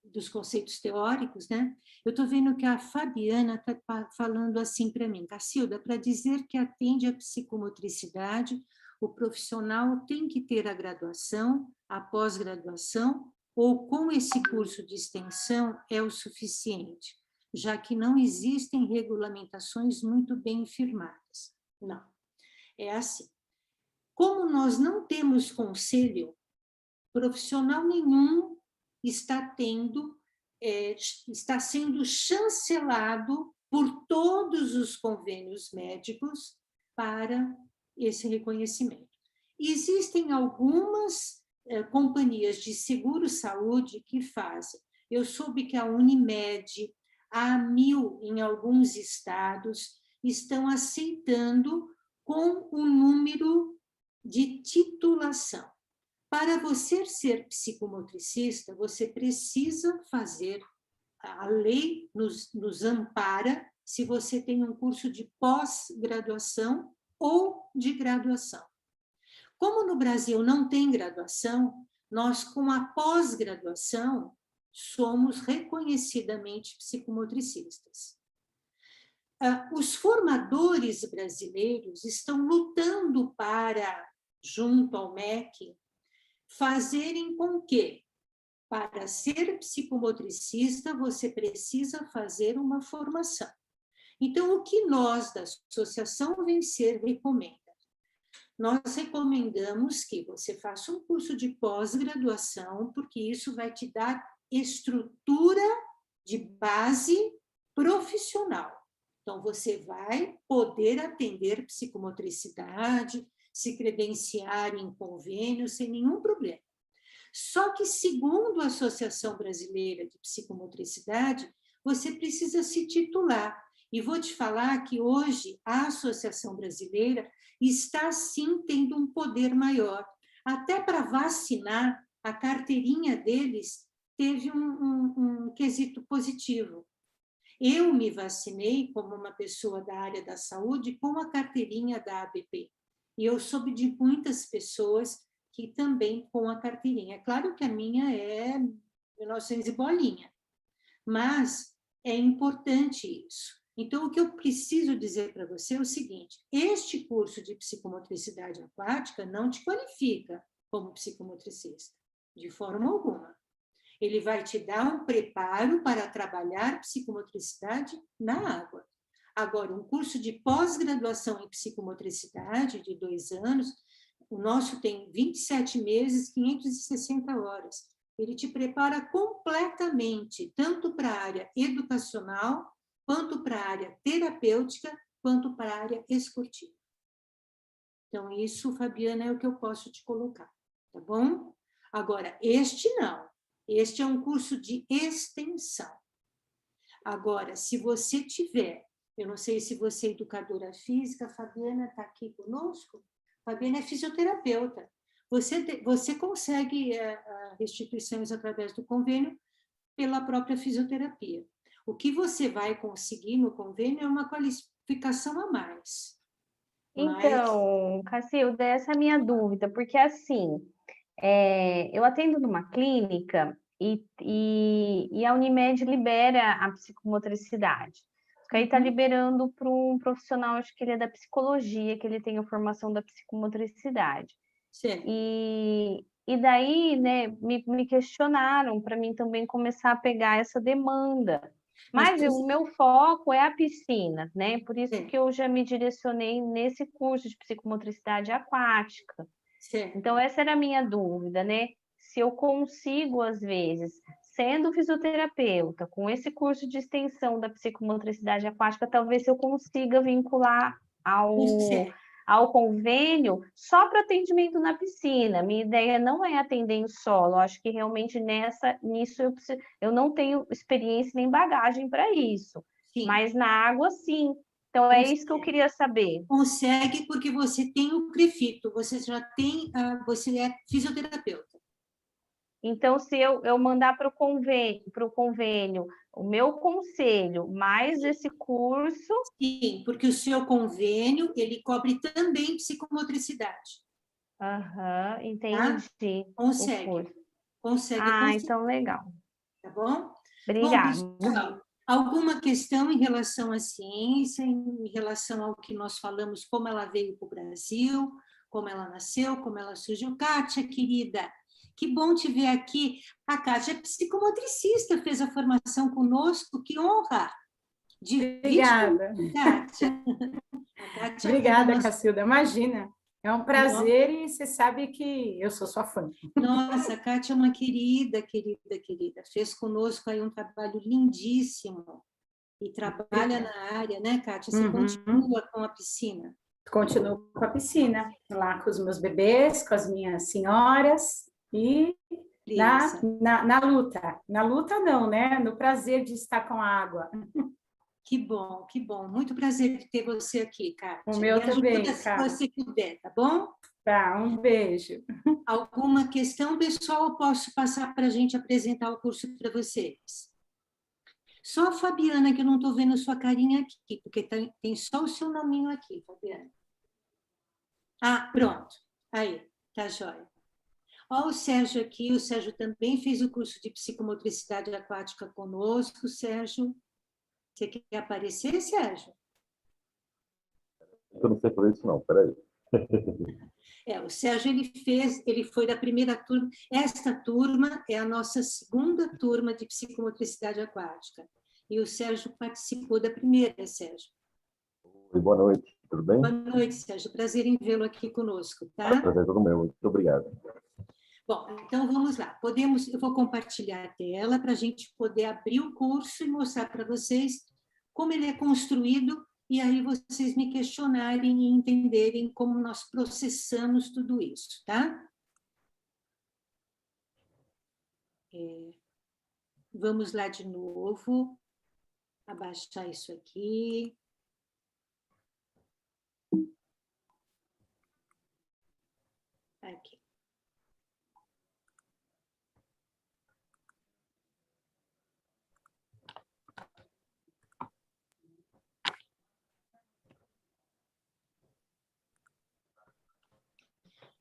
dos conceitos teóricos, né? Eu estou vendo que a Fabiana está falando assim para mim, Cacilda, para dizer que atende à psicomotricidade, o profissional tem que ter a graduação, a pós-graduação, ou com esse curso de extensão é o suficiente, já que não existem regulamentações muito bem firmadas. Não, é assim. Como nós não temos conselho, profissional nenhum está sendo chancelado por todos os convênios médicos para esse reconhecimento. Existem algumas companhias de seguro-saúde que fazem. Eu soube que a Unimed, a Amil, em alguns estados, estão aceitando com o número de titulação. Para você ser psicomotricista, você precisa fazer, a lei nos ampara, se você tem um curso de pós-graduação ou de graduação. Como no Brasil não tem graduação, nós, com a pós-graduação, somos reconhecidamente psicomotricistas. Os formadores brasileiros estão lutando para, junto ao MEC, fazerem com que, para ser psicomotricista, você precisa fazer uma formação. Então, o que nós, da Associação Vencer, recomenda? Nós recomendamos que você faça um curso de pós-graduação, porque isso vai te dar estrutura de base profissional. Então, você vai poder atender psicomotricidade, se credenciar em convênio sem nenhum problema. Só que, segundo a Associação Brasileira de Psicomotricidade, você precisa se titular. E vou te falar que hoje a Associação Brasileira está, sim, tendo um poder maior. Até para vacinar, a carteirinha deles teve um quesito positivo. Eu me vacinei como uma pessoa da área da saúde com a carteirinha da ABP. E eu soube de muitas pessoas que também com a carteirinha. É claro que a minha é 1900 e bolinha, mas é importante isso. Então, o que eu preciso dizer para você é o seguinte: este curso de psicomotricidade aquática não te qualifica como psicomotricista, de forma alguma. Ele vai te dar um preparo para trabalhar psicomotricidade na água. Agora, um curso de pós-graduação em psicomotricidade de 2 anos, o nosso tem 27 meses, 560 horas. Ele te prepara completamente, tanto para a área educacional, quanto para a área terapêutica, quanto para a área esportiva. Então, isso, Fabiana, é o que eu posso te colocar, tá bom? Agora, este não. Este é um curso de extensão. Agora, se você tiver, eu não sei se você é educadora física, a Fabiana está aqui conosco, a Fabiana é fisioterapeuta. Você consegue restituições através do convênio pela própria fisioterapia. O que você vai conseguir no convênio é uma qualificação a mais. Então, Cacilda, essa é a minha dúvida, porque assim, eu atendo numa clínica e a Unimed libera a psicomotricidade. Porque aí está liberando para um profissional, acho que ele é da psicologia, que ele tem a formação da psicomotricidade. Certo. E daí, né, me questionaram para mim também começar a pegar essa demanda. Mas o meu foco é a piscina, né? Por isso que eu já me direcionei nesse curso de psicomotricidade aquática. Certo. Então, essa era a minha dúvida, né? Se eu consigo, às vezes, sendo fisioterapeuta, com esse curso de extensão da psicomotricidade aquática, talvez eu consiga vincular ao convênio só para atendimento na piscina. Minha ideia não é atender em solo, acho que realmente nisso eu não tenho experiência nem bagagem para isso. Sim. Mas na água, sim. Então, é isso que eu queria saber. Consegue porque você tem o CREFITO, você já tem, você é fisioterapeuta. Então, se eu mandar para o convênio o meu conselho, mais esse curso... Sim, porque o seu convênio, ele cobre também psicomotricidade. Aham, entendi. Tá? Consegue. Consegue. Então legal. Tá bom? Obrigada. Bom, pessoal, alguma questão em relação à ciência, em relação ao que nós falamos, como ela veio para o Brasil, como ela nasceu, como ela surgiu? Kátia, querida, que bom te ver aqui. A Kátia é psicomotricista, fez a formação conosco, que honra! Obrigada. Kátia. Obrigada, Cacilda. Imagina, é um prazer e você sabe que eu sou sua fã. Nossa, a Kátia é uma querida, querida, querida. Fez conosco aí um trabalho lindíssimo e trabalha na área, né, Kátia? Você continua com a piscina? Continuo com a piscina, lá com os meus bebês, com as minhas senhoras e na luta. Na luta não, né? No prazer de estar com a água. Que bom, que bom. Muito prazer de ter você aqui, Kátia. O meu também, Kátia. Se você puder, tá bom? Tá, um beijo. Alguma questão, pessoal? Eu posso passar para a gente apresentar o curso para vocês. Só a Fabiana, que eu não estou vendo a sua carinha aqui, porque tem só o seu nominho aqui, Fabiana. Pronto. Aí, tá jóia. Ó, o Sérgio aqui, o Sérgio também fez o curso de psicomotricidade aquática conosco. Sérgio, você quer aparecer, Sérgio? Eu não sei por isso não, peraí. O Sérgio, ele foi da primeira turma. Esta turma é a nossa segunda turma de psicomotricidade aquática. E o Sérgio participou da primeira, Sérgio. Oi, boa noite, tudo bem? Boa noite, Sérgio. Prazer em vê-lo aqui conosco, tá? Prazer todo meu, muito obrigado. Bom, então vamos lá. Eu vou compartilhar a tela para a gente poder abrir o curso e mostrar para vocês como ele é construído e aí vocês me questionarem e entenderem como nós processamos tudo isso, tá? Vamos lá de novo. Abaixar isso aqui. Aqui.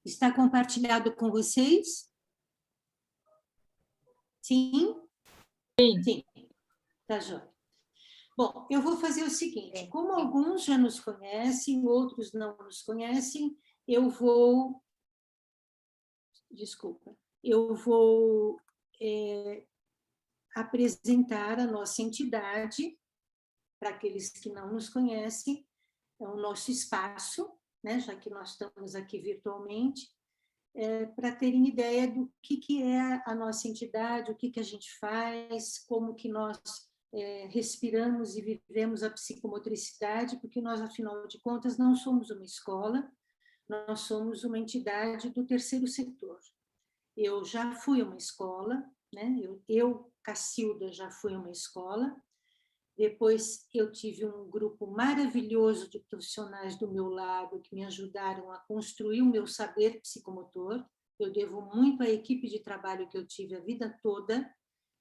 Está compartilhado com vocês? Sim? Sim. Tá jóia. Bom, eu vou fazer o seguinte, como alguns já nos conhecem, outros não nos conhecem, eu vou apresentar a nossa entidade, para aqueles que não nos conhecem, é o nosso espaço, né, já que nós estamos aqui virtualmente, para terem ideia do que é a nossa entidade, o que a gente faz, como que nós respiramos e vivemos a psicomotricidade, porque nós, afinal de contas, não somos uma escola, nós somos uma entidade do terceiro setor. Eu já fui uma escola, né? Eu, Cacilda, já fui uma escola. Depois eu tive um grupo maravilhoso de profissionais do meu lado que me ajudaram a construir o meu saber psicomotor. Eu devo muito à equipe de trabalho que eu tive a vida toda,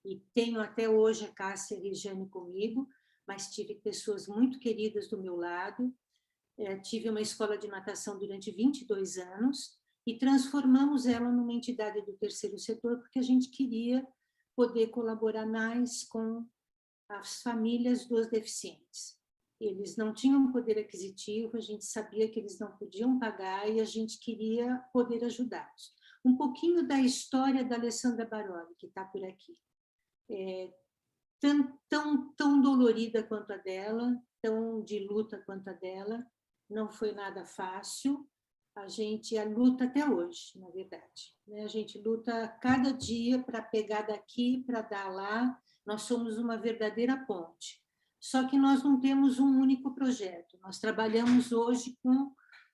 e tenho até hoje a Cássia e a Regiane comigo, mas tive pessoas muito queridas do meu lado. Tive uma escola de natação durante 22 anos e transformamos ela numa entidade do terceiro setor porque a gente queria poder colaborar mais com as famílias dos deficientes. Eles não tinham poder aquisitivo, a gente sabia que eles não podiam pagar e a gente queria poder ajudá-los. Um pouquinho da história da Alessandra Baroli, que está por aqui. Tão dolorida quanto a dela, tão de luta quanto a dela, não foi nada fácil. A luta até hoje, na verdade. A gente luta cada dia para pegar daqui, para dar lá. Nós somos uma verdadeira ponte. Só que nós não temos um único projeto. Nós trabalhamos hoje com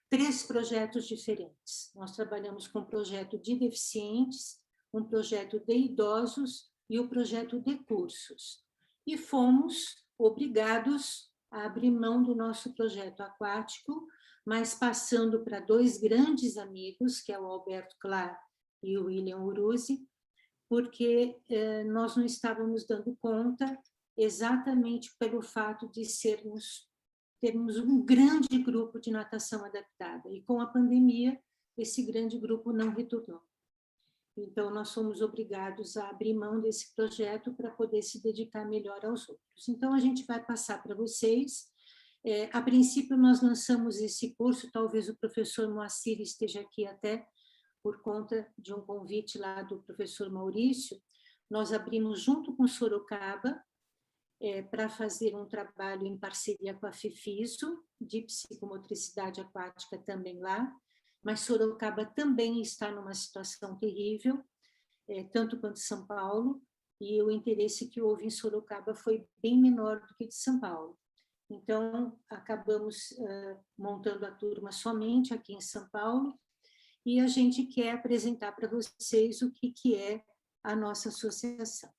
3 projetos diferentes. Nós trabalhamos com o projeto de deficientes, um projeto de idosos e o projeto de cursos. E fomos obrigados a abrir mão do nosso projeto aquático, mas passando para 2 grandes amigos, que é o Alberto Clar e o William Uruzzi, porque nós não estávamos dando conta exatamente pelo fato de termos um grande grupo de natação adaptada. E com a pandemia, esse grande grupo não retornou. Então, nós fomos obrigados a abrir mão desse projeto para poder se dedicar melhor aos outros. Então, a gente vai passar para vocês. A princípio, nós lançamos esse curso, talvez o professor Moacir esteja aqui até por conta de um convite lá do professor Maurício. Nós abrimos junto com Sorocaba para fazer um trabalho em parceria com a FIFISO, de psicomotricidade aquática também lá, mas Sorocaba também está numa situação terrível, tanto quanto São Paulo, e o interesse que houve em Sorocaba foi bem menor do que de São Paulo. Então, acabamos montando a turma somente aqui em São Paulo, e a gente quer apresentar para vocês o que é a nossa associação.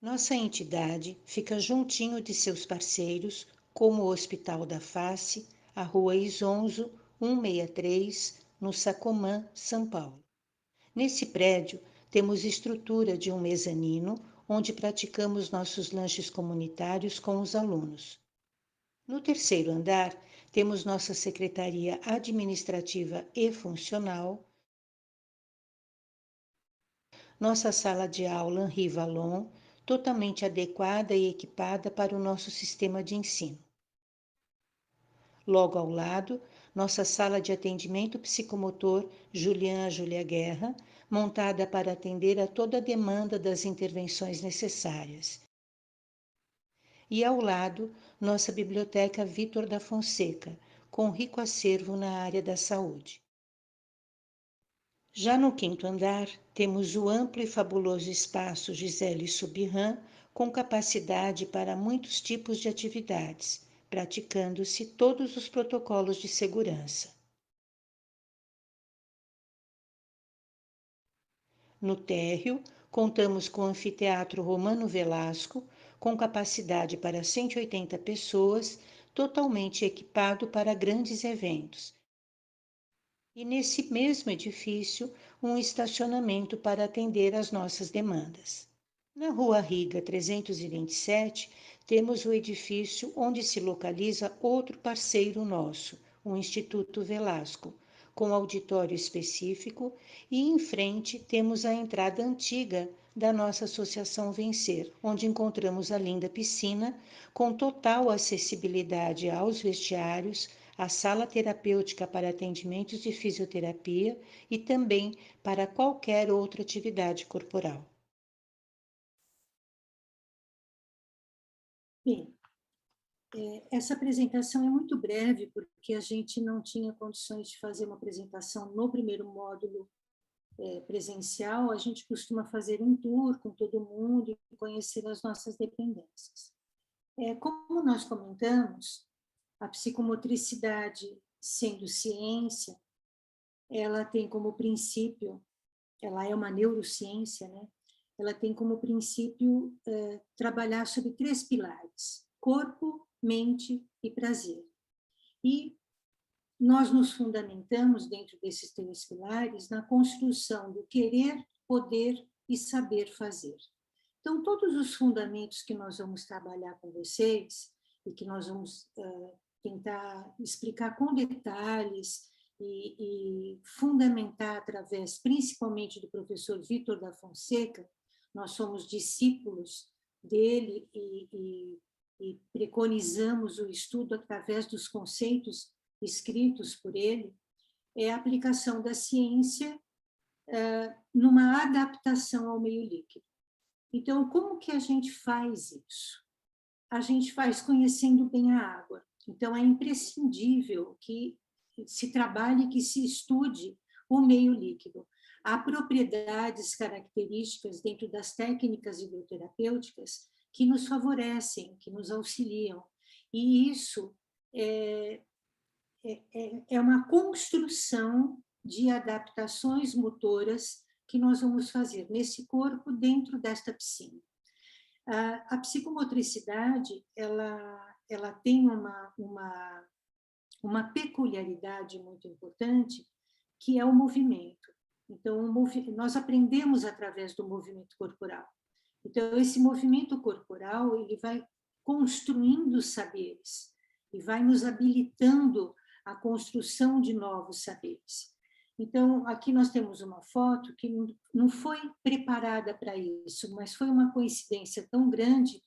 Nossa entidade fica juntinho de seus parceiros, como o Hospital da Face, a Rua Isonzo, 163, no Sacomã, São Paulo. Nesse prédio, temos estrutura de um mezanino, onde praticamos nossos lanches comunitários com os alunos. No terceiro andar, temos nossa secretaria administrativa e funcional, nossa sala de aula Henri Vallon, totalmente adequada e equipada para o nosso sistema de ensino. Logo ao lado, nossa sala de atendimento psicomotor Julia Guerra, montada para atender a toda a demanda das intervenções necessárias. E ao lado, nossa biblioteca Vitor da Fonseca, com rico acervo na área da saúde. Já no quinto andar, temos o amplo e fabuloso espaço Gisele Subirran, com capacidade para muitos tipos de atividades, praticando-se todos os protocolos de segurança. No térreo, contamos com o Anfiteatro Romano Velasco, com capacidade para 180 pessoas, totalmente equipado para grandes eventos. E nesse mesmo edifício, um estacionamento para atender às nossas demandas. Na Rua Riga 327, temos o edifício onde se localiza outro parceiro nosso, o Instituto Velasco, com auditório específico, e em frente temos a entrada antiga da nossa Associação Vencer, onde encontramos a linda piscina, com total acessibilidade aos vestiários, a sala terapêutica para atendimentos de fisioterapia e também para qualquer outra atividade corporal. Bem, essa apresentação é muito breve, porque a gente não tinha condições de fazer uma apresentação no primeiro módulo presencial. A gente costuma fazer um tour com todo mundo e conhecer as nossas dependências. Como nós comentamos, a psicomotricidade, sendo ciência, ela tem como princípio, ela é uma neurociência, né? Ela tem como princípio trabalhar sobre 3 pilares: corpo, mente e prazer. E nós nos fundamentamos dentro desses 3 pilares na construção do querer, poder e saber fazer. Então, todos os fundamentos que nós vamos trabalhar com vocês e que nós vamos tentar explicar com detalhes e fundamentar através, principalmente do professor Vitor da Fonseca, nós somos discípulos dele e preconizamos o estudo através dos conceitos escritos por ele, é a aplicação da ciência numa adaptação ao meio líquido. Então, como que a gente faz isso? A gente faz conhecendo bem a água. Então, é imprescindível que se trabalhe, que se estude o meio líquido. Há propriedades características dentro das técnicas hidroterapêuticas que nos favorecem, que nos auxiliam. E isso é uma construção de adaptações motoras que nós vamos fazer nesse corpo dentro desta piscina. A psicomotricidade, ela tem uma peculiaridade muito importante, que é o movimento. Então, nós aprendemos através do movimento corporal. Então, esse movimento corporal, ele vai construindo saberes e vai nos habilitando a construção de novos saberes. Então, aqui nós temos uma foto que não foi preparada para isso, mas foi uma coincidência tão grande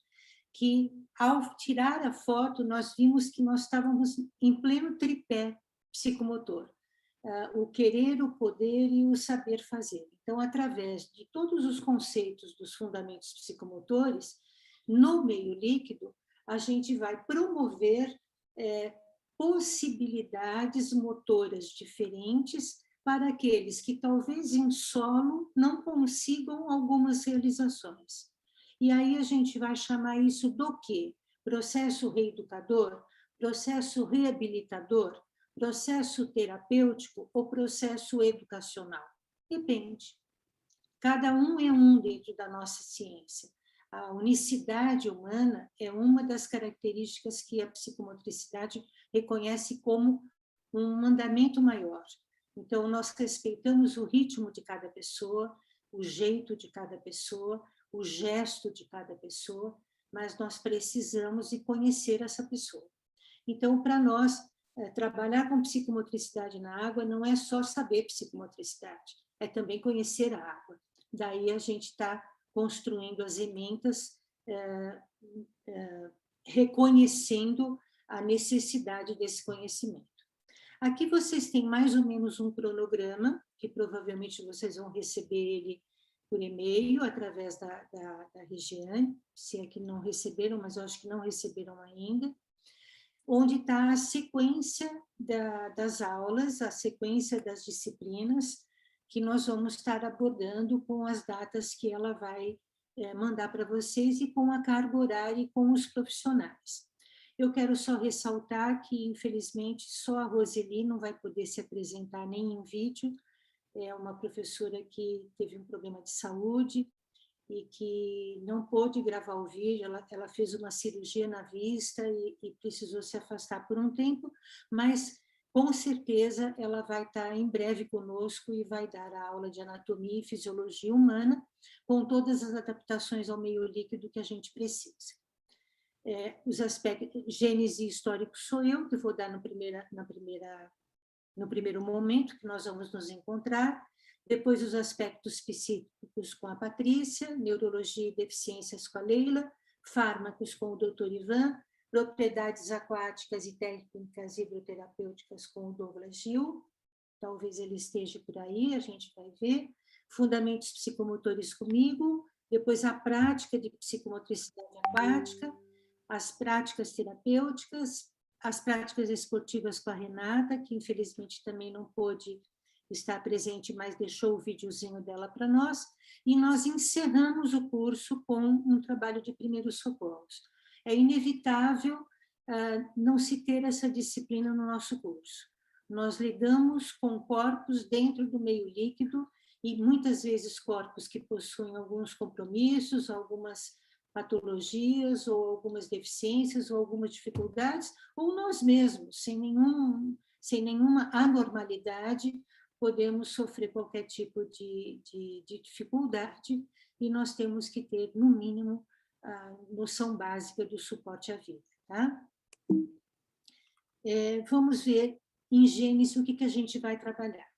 que, ao tirar a foto, nós vimos que nós estávamos em pleno tripé psicomotor. O querer, o poder e o saber fazer. Então, através de todos os conceitos dos fundamentos psicomotores, no meio líquido, a gente vai promover possibilidades motoras diferentes para aqueles que talvez em solo não consigam algumas realizações. E aí a gente vai chamar isso do quê? Processo reeducador, processo reabilitador, processo terapêutico ou processo educacional? Depende. Cada um é um dentro da nossa ciência. A unicidade humana é uma das características que a psicomotricidade reconhece como um mandamento maior. Então, nós respeitamos o ritmo de cada pessoa, o jeito de cada pessoa, o gesto de cada pessoa, mas nós precisamos de conhecer essa pessoa. Então, para nós, trabalhar com psicomotricidade na água não é só saber psicomotricidade, é também conhecer a água. Daí a gente está construindo as ementas, reconhecendo a necessidade desse conhecimento. Aqui vocês têm mais ou menos um cronograma, que provavelmente vocês vão receber ele por e-mail, através da Regiane, se é que não receberam, mas eu acho que não receberam ainda, onde está a sequência das aulas, a sequência das disciplinas, que nós vamos estar abordando com as datas que ela vai mandar para vocês e com a carga horária e com os profissionais. Eu quero só ressaltar que, infelizmente, só a Roseli não vai poder se apresentar nem em vídeo, é uma professora que teve um problema de saúde e que não pôde gravar o vídeo, ela fez uma cirurgia na vista e precisou se afastar por um tempo, mas com certeza ela vai estar em breve conosco e vai dar a aula de anatomia e fisiologia humana, com todas as adaptações ao meio líquido que a gente precisa. Os aspectos, gênese histórico sou eu, que vou dar no primeiro momento que nós vamos nos encontrar, depois os aspectos psíquicos com a Patrícia, neurologia e deficiências com a Leila, fármacos com o Dr. Ivan, propriedades aquáticas e técnicas hidroterapêuticas com o Douglas Gil, talvez ele esteja por aí, a gente vai ver, fundamentos psicomotores comigo, depois a prática de psicomotricidade aquática, as práticas terapêuticas, as práticas esportivas com a Renata, que infelizmente também não pôde estar presente, mas deixou o videozinho dela para nós, e nós encerramos o curso com um trabalho de primeiros socorros. É inevitável não se ter essa disciplina no nosso curso. Nós lidamos com corpos dentro do meio líquido, e muitas vezes corpos que possuem alguns compromissos, algumas patologias, ou algumas deficiências, ou algumas dificuldades, ou nós mesmos, sem nenhuma anormalidade, podemos sofrer qualquer tipo de dificuldade, e nós temos que ter, no mínimo, a noção básica do suporte à vida. Tá? Vamos ver, em Gênesis, o que a gente vai trabalhar.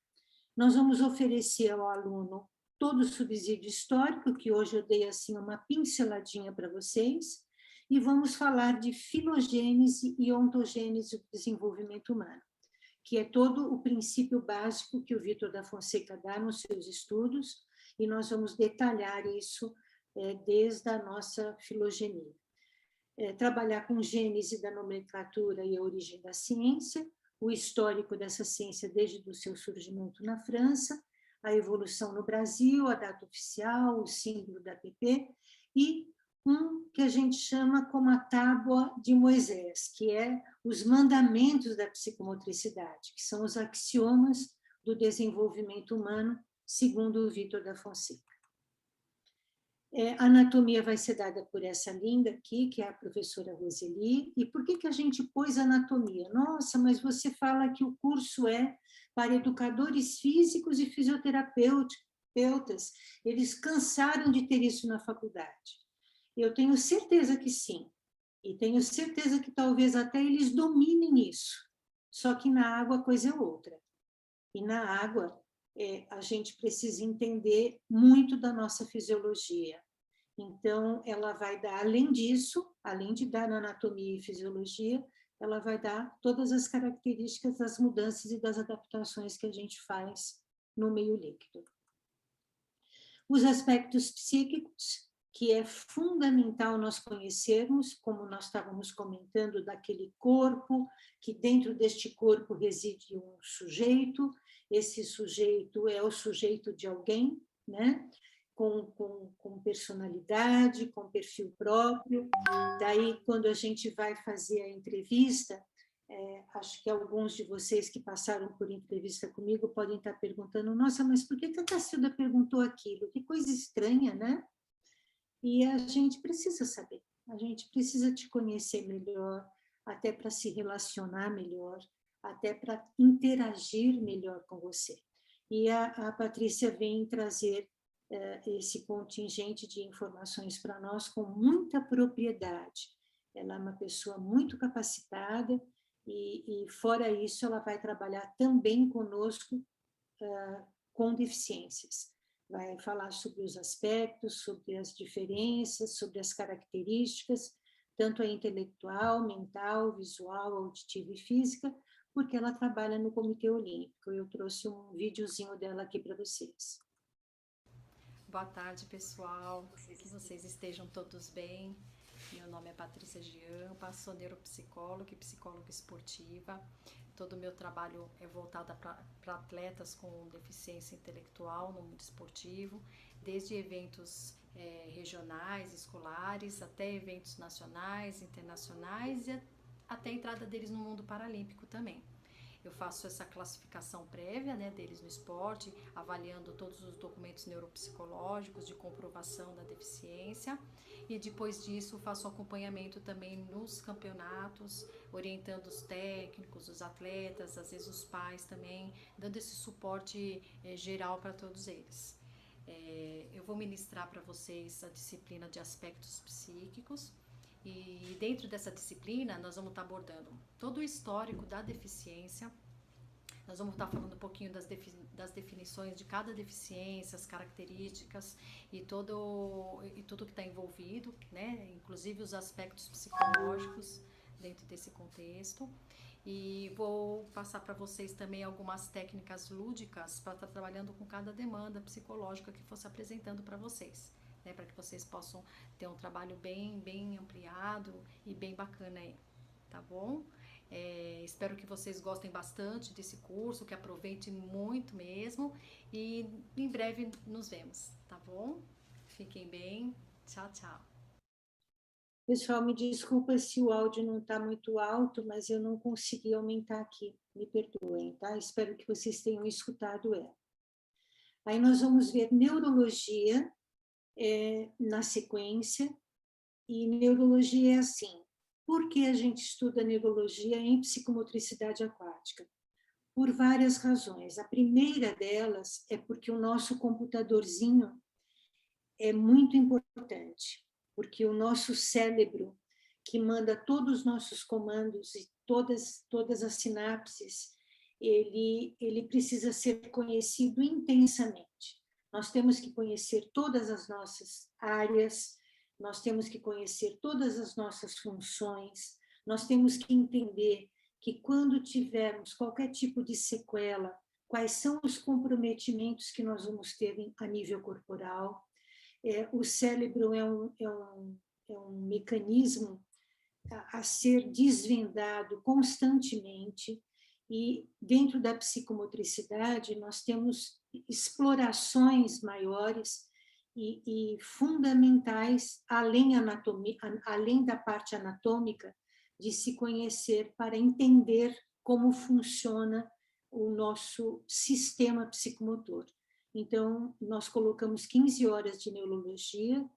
Nós vamos oferecer ao aluno todo o subsídio histórico, que hoje eu dei assim uma pinceladinha para vocês, e vamos falar de filogênese e ontogênese do desenvolvimento humano, que é todo o princípio básico que o Vítor da Fonseca dá nos seus estudos, e nós vamos detalhar isso desde a nossa filogenia. Trabalhar com gênese da nomenclatura e a origem da ciência, o histórico dessa ciência desde o seu surgimento na França, a evolução no Brasil, a data oficial, o símbolo da APP, e um que a gente chama como a Tábua de Moisés, que é os mandamentos da psicomotricidade, que são os axiomas do desenvolvimento humano, segundo o Vítor da Fonseca. A anatomia vai ser dada por essa linda aqui, que é a professora Roseli. E por que a gente pôs anatomia? Nossa, mas você fala que o curso é para educadores físicos e fisioterapeutas. Eles cansaram de ter isso na faculdade. Eu tenho certeza que sim. E tenho certeza que talvez até eles dominem isso. Só que na água a coisa é outra. E na água a gente precisa entender muito da nossa fisiologia. Então, ela vai dar, além disso, além de dar anatomia e fisiologia, ela vai dar todas as características das mudanças e das adaptações que a gente faz no meio líquido. Os aspectos psíquicos, que é fundamental nós conhecermos, como nós estávamos comentando, daquele corpo, que dentro deste corpo reside um sujeito, esse sujeito é o sujeito de alguém, né? Com personalidade, com perfil próprio. Daí, quando a gente vai fazer a entrevista, acho que alguns de vocês que passaram por entrevista comigo podem estar perguntando, nossa, mas por que a Cacilda perguntou aquilo? Que coisa estranha, né? E a gente precisa saber, a gente precisa te conhecer melhor, até para se relacionar melhor, até para interagir melhor com você. E a Patrícia vem trazer esse contingente de informações para nós com muita propriedade. Ela é uma pessoa muito capacitada e fora isso, ela vai trabalhar também conosco com deficiências. Vai falar sobre os aspectos, sobre as diferenças, sobre as características, tanto a intelectual, mental, visual, auditiva e física, porque ela trabalha no Comitê Olímpico. Eu trouxe um videozinho dela aqui para vocês. Boa tarde, pessoal. Que vocês estejam todos bem. Meu nome é Patrícia Giampa, sou neuropsicóloga e psicóloga esportiva. Todo o meu trabalho é voltado para atletas com deficiência intelectual no mundo esportivo, desde eventos regionais, escolares, até eventos nacionais, internacionais e até a entrada deles no mundo paralímpico também. Eu faço essa classificação prévia, né, deles no esporte, avaliando todos os documentos neuropsicológicos de comprovação da deficiência e depois disso faço acompanhamento também nos campeonatos, orientando os técnicos, os atletas, às vezes os pais também, dando esse suporte geral para todos eles. Eu vou ministrar para vocês a disciplina de aspectos psíquicos. E dentro dessa disciplina, nós vamos estar abordando todo o histórico da deficiência, nós vamos estar falando um pouquinho das definições de cada deficiência, as características e tudo que está envolvido, né? Inclusive os aspectos psicológicos dentro desse contexto. E vou passar para vocês também algumas técnicas lúdicas para estar trabalhando com cada demanda psicológica que fosse apresentando para vocês. Né, para que vocês possam ter um trabalho bem ampliado e bem bacana aí, tá bom? Espero que vocês gostem bastante desse curso, que aproveitem muito mesmo e em breve nos vemos, tá bom? Fiquem bem, tchau, tchau. Pessoal, me desculpa se o áudio não está muito alto, mas eu não consegui aumentar aqui, me perdoem, tá? Espero que vocês tenham escutado ela. Aí nós vamos ver neurologia, na sequência, e neurologia é assim. Por que a gente estuda neurologia em psicomotricidade aquática? Por várias razões. A primeira delas é porque o nosso computadorzinho é muito importante, porque o nosso cérebro, que manda todos os nossos comandos e todas as sinapses, ele precisa ser conhecido intensamente. Nós temos que conhecer todas as nossas áreas, nós temos que conhecer todas as nossas funções, nós temos que entender que quando tivermos qualquer tipo de sequela, quais são os comprometimentos que nós vamos ter a nível corporal. O cérebro é um mecanismo a ser desvendado constantemente, e dentro da psicomotricidade nós temos explorações maiores e fundamentais, além da parte anatômica, de se conhecer para entender como funciona o nosso sistema psicomotor. Então, nós colocamos 15 horas de neurologia,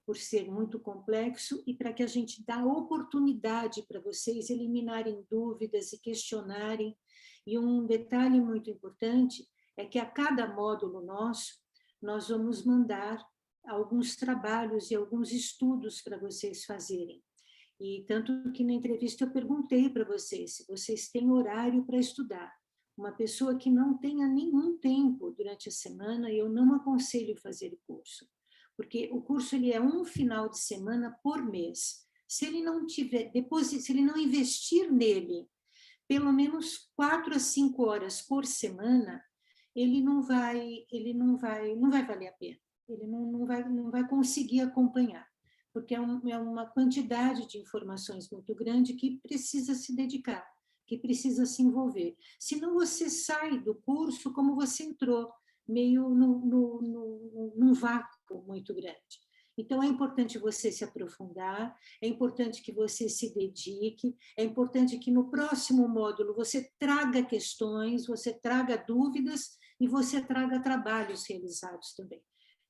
por ser muito complexo, e para que a gente dê oportunidade para vocês eliminarem dúvidas e questionarem. E um detalhe muito importante é que a cada módulo nosso, nós vamos mandar alguns trabalhos e alguns estudos para vocês fazerem. E tanto que na entrevista eu perguntei para vocês se vocês têm horário para estudar. Uma pessoa que não tenha nenhum tempo durante a semana, eu não aconselho fazer o curso, porque o curso ele é um final de semana por mês. Se ele não tiver, depois, se ele não investir nele, pelo menos 4 a 5 horas por semana, ele não vai valer a pena. Ele não vai conseguir acompanhar, porque é uma quantidade de informações muito grande que precisa se dedicar, que precisa se envolver. Senão você sai do curso como você entrou, meio num vácuo muito grande. Então, é importante você se aprofundar, é importante que você se dedique, é importante que no próximo módulo você traga questões, você traga dúvidas e você traga trabalhos realizados também.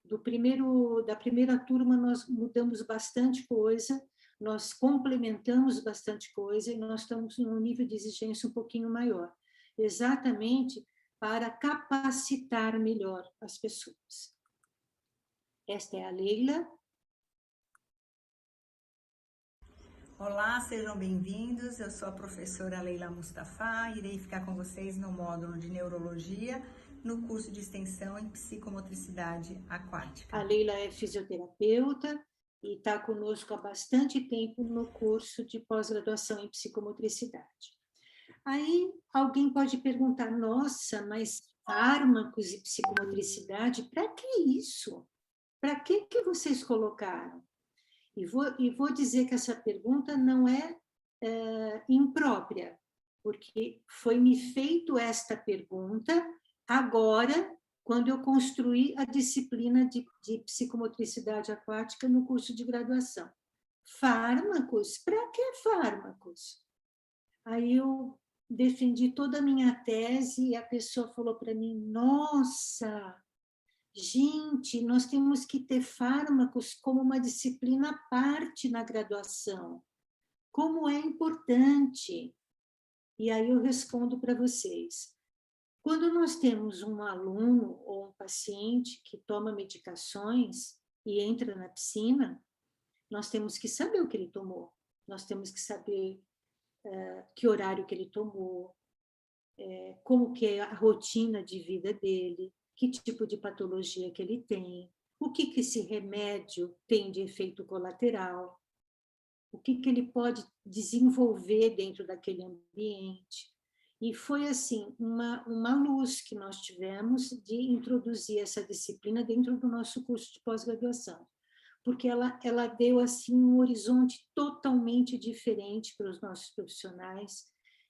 da primeira turma, nós mudamos bastante coisa, nós complementamos bastante coisa e nós estamos num nível de exigência um pouquinho maior, exatamente para capacitar melhor as pessoas. Esta é a Leila. Olá, sejam bem-vindos. Eu sou a professora Leila Mustafa, irei ficar com vocês no módulo de Neurologia, no curso de extensão em Psicomotricidade Aquática. A Leila é fisioterapeuta e está conosco há bastante tempo no curso de pós-graduação em Psicomotricidade. Aí alguém pode perguntar, nossa, mas fármacos e psicomotricidade, para que isso? Para que vocês colocaram? E vou dizer que essa pergunta não é imprópria, porque foi-me feito esta pergunta agora, quando eu construí a disciplina de psicomotricidade aquática no curso de graduação. Fármacos? Para que fármacos? Aí eu defendi toda a minha tese e a pessoa falou para mim, nossa, gente, nós temos que ter fármacos como uma disciplina à parte na graduação. Como é importante. E aí eu respondo para vocês. Quando nós temos um aluno ou um paciente que toma medicações e entra na piscina, nós temos que saber o que ele tomou. Nós temos que saber que horário que ele tomou, como que é a rotina de vida dele, que tipo de patologia que ele tem, o que esse remédio tem de efeito colateral, o que ele pode desenvolver dentro daquele ambiente. E foi, assim, uma luz que nós tivemos de introduzir essa disciplina dentro do nosso curso de pós-graduação, porque ela deu, assim, um horizonte totalmente diferente para os nossos profissionais,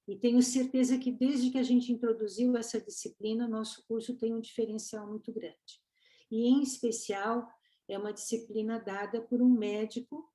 e tenho certeza que desde que a gente introduziu essa disciplina, nosso curso tem um diferencial muito grande. E, em especial, é uma disciplina dada por um médico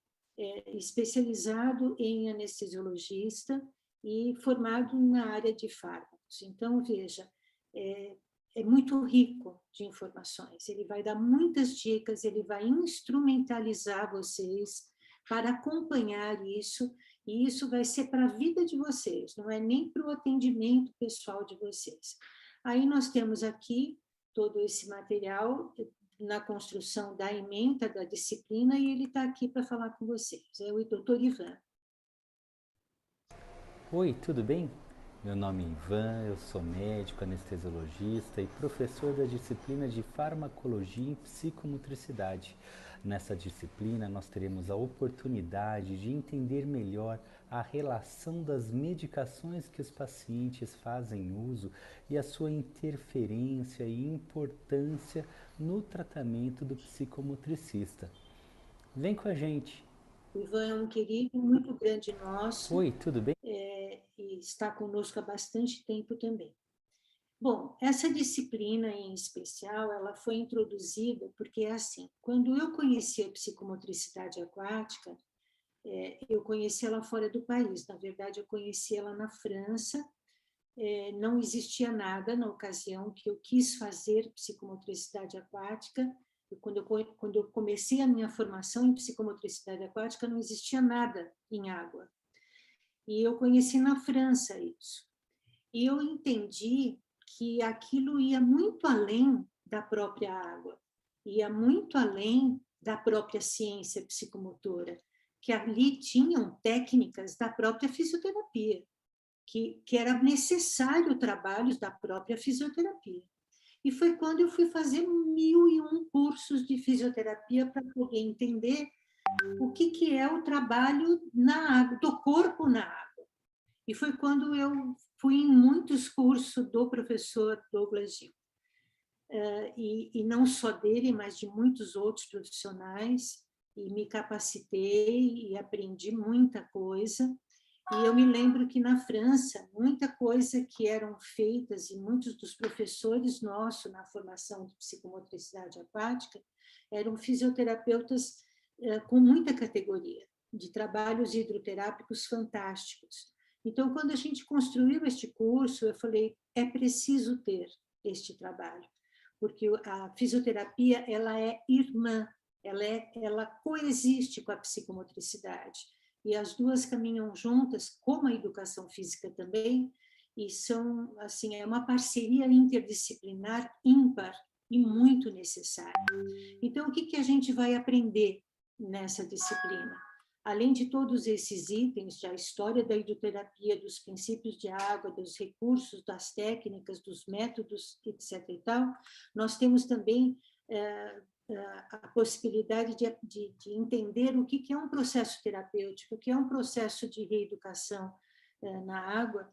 especializado em anestesiologista e formado na área de fármacos. Então, veja, é muito rico de informações. Ele vai dar muitas dicas, ele vai instrumentalizar vocês para acompanhar isso, e isso vai ser para a vida de vocês, não é nem para o atendimento pessoal de vocês. Aí nós temos aqui todo esse material na construção da ementa da disciplina, e ele está aqui para falar com vocês. É o Dr. Ivan. Oi, tudo bem? Meu nome é Ivan, eu sou médico, anestesiologista e professor da disciplina de Farmacologia em Psicomotricidade. Nessa disciplina, nós teremos a oportunidade de entender melhor a relação das medicações que os pacientes fazem uso e a sua interferência e importância no tratamento do psicomotricista. Vem com a gente! O Ivan é um querido muito grande nosso. Oi, tudo bem? E está conosco há bastante tempo também. Bom, essa disciplina em especial, ela foi introduzida porque é assim, quando eu conheci a psicomotricidade aquática, eu conheci ela fora do país, na verdade eu conheci ela na França, não existia nada na ocasião que eu quis fazer psicomotricidade aquática, e quando eu comecei a minha formação em psicomotricidade aquática, não existia nada em água. E eu conheci na França isso. E eu entendi que aquilo ia muito além da própria água, ia muito além da própria ciência psicomotora, que ali tinham técnicas da própria fisioterapia, que era necessário trabalhos da própria fisioterapia. E foi quando eu fui fazer 1001 cursos de fisioterapia para poder entender o que é o trabalho na água, do corpo na água. E foi quando eu fui em muitos cursos do professor Douglas Gil. E não só dele, mas de muitos outros profissionais, e me capacitei e aprendi muita coisa. E eu me lembro que na França, muita coisa que eram feitas, e muitos dos professores nossos na formação de psicomotricidade aquática, eram fisioterapeutas com muita categoria, de trabalhos hidroterápicos fantásticos. Então, quando a gente construiu este curso, eu falei, é preciso ter este trabalho, porque a fisioterapia ela é irmã, ela coexiste com a psicomotricidade, e as duas caminham juntas, como a educação física também, e são, assim, é uma parceria interdisciplinar ímpar e muito necessária. Então, o que a gente vai aprender nessa disciplina? Além de todos esses itens, da história da hidroterapia, dos princípios de água, dos recursos, das técnicas, dos métodos, etc. e tal, nós temos também a possibilidade de entender o que é um processo terapêutico, o que é um processo de reeducação na água,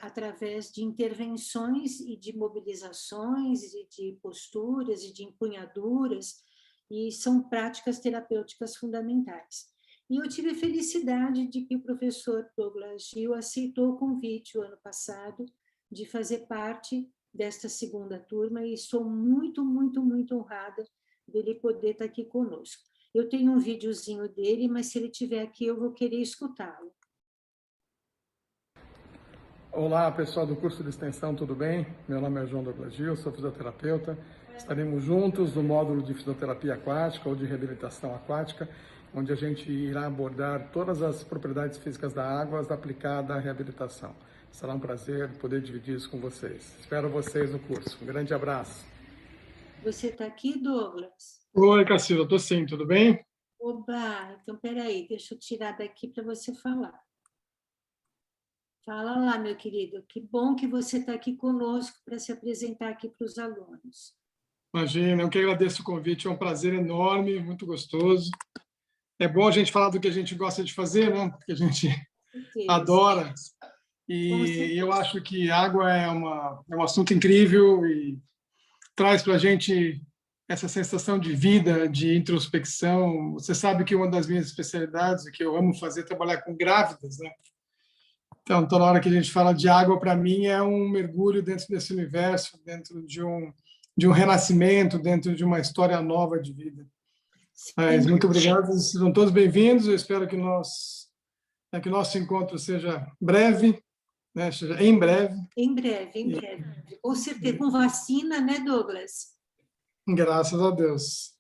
através de intervenções e de mobilizações e de posturas e de empunhaduras, e são práticas terapêuticas fundamentais. E eu tive a felicidade de que o professor Douglas Gil aceitou o convite o ano passado de fazer parte desta segunda turma, e sou muito, muito, muito honrada dele poder estar aqui conosco. Eu tenho um videozinho dele, mas se ele estiver aqui, eu vou querer escutá-lo. Olá, pessoal do curso de extensão, tudo bem? Meu nome é João Douglas Gil, sou fisioterapeuta. Estaremos juntos no módulo de fisioterapia aquática ou de reabilitação aquática, onde a gente irá abordar todas as propriedades físicas da água aplicada à reabilitação. Será um prazer poder dividir isso com vocês. Espero vocês no curso. Um grande abraço. Você está aqui, Douglas? Oi, Cacilda, estou sim, tudo bem? Oba, então peraí, deixa eu tirar daqui para você falar. Fala lá, meu querido, que bom que você está aqui conosco para se apresentar aqui para os alunos. Imagina, eu que agradeço o convite, é um prazer enorme, muito gostoso. É bom a gente falar do que a gente gosta de fazer, né? Que a gente adora. E eu acho que água é um assunto incrível e traz para a gente essa sensação de vida, de introspecção. Você sabe que uma das minhas especialidades, que eu amo fazer, é trabalhar com grávidas, né? Então, toda hora que a gente fala de água, para mim, é um mergulho dentro desse universo, dentro de um renascimento, dentro de uma história nova de vida. Mas muito obrigado, sejam todos bem-vindos. Eu espero que nosso encontro seja breve, né? Seja em breve. Em breve, em breve. Com certeza, com vacina, né, Douglas? Graças a Deus.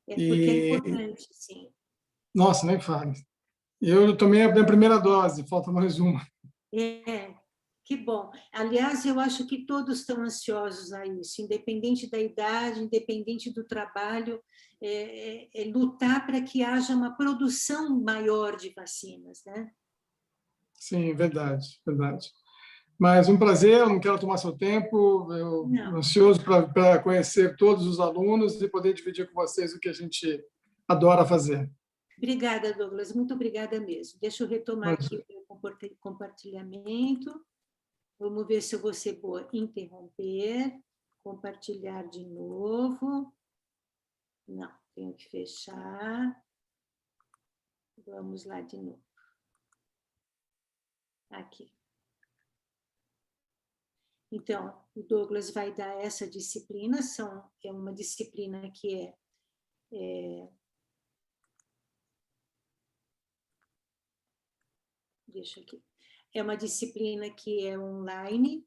Porque é importante, sim. Nossa, nem fale. Eu tomei a minha primeira dose, falta mais uma. Que bom. Aliás, eu acho que todos estão ansiosos a isso, independente da idade, independente do trabalho, lutar para que haja uma produção maior de vacinas, né? Sim, verdade, verdade. Mas um prazer, eu não quero tomar seu tempo, eu estou ansioso para conhecer todos os alunos e poder dividir com vocês o que a gente adora fazer. Obrigada, Douglas, muito obrigada mesmo. Deixa eu retomar aqui o compartilhamento. Vamos ver se eu vou ser boa. Interromper, compartilhar de novo. Não, tenho que fechar. Vamos lá de novo. Aqui. Então, o Douglas vai dar essa disciplina, é uma disciplina que deixa aqui. É uma disciplina que é online,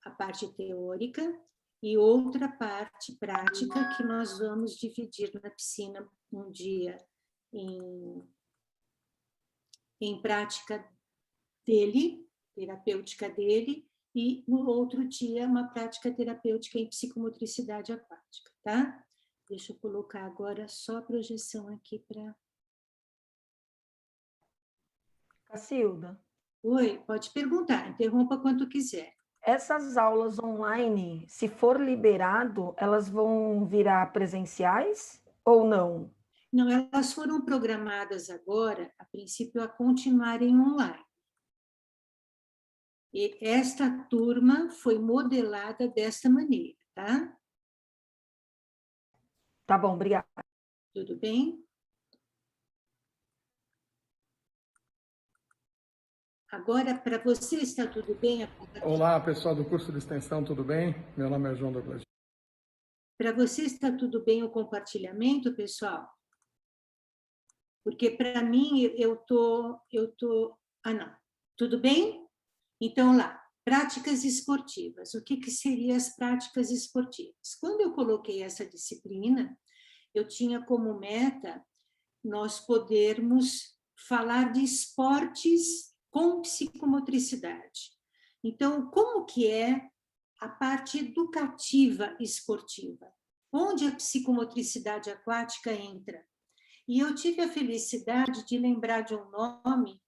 a parte teórica, e outra parte prática que nós vamos dividir na piscina um dia em prática dele, terapêutica dele, e no outro dia uma prática terapêutica em psicomotricidade aquática, tá? Deixa eu colocar agora só a projeção aqui para... Cacilda. Oi, pode perguntar, interrompa quanto quiser. Essas aulas online, se for liberado, elas vão virar presenciais ou não? Não, elas foram programadas agora, a princípio, a continuarem online. E esta turma foi modelada desta maneira, tá? Tá bom, obrigada. Tudo bem? Agora, para você, está tudo bem? Olá, pessoal do curso de extensão, tudo bem? Meu nome é João Douglas. Para você, está tudo bem o compartilhamento, pessoal? Porque, para mim, eu tô... Ah, não. Tudo bem? Então, lá. práticas esportivas. O que seriam as práticas esportivas? Quando eu coloquei essa disciplina, eu tinha como meta nós podermos falar de esportes com psicomotricidade. Então, como que é a parte educativa esportiva? Onde a psicomotricidade aquática entra? E eu tive a felicidade de lembrar de um nome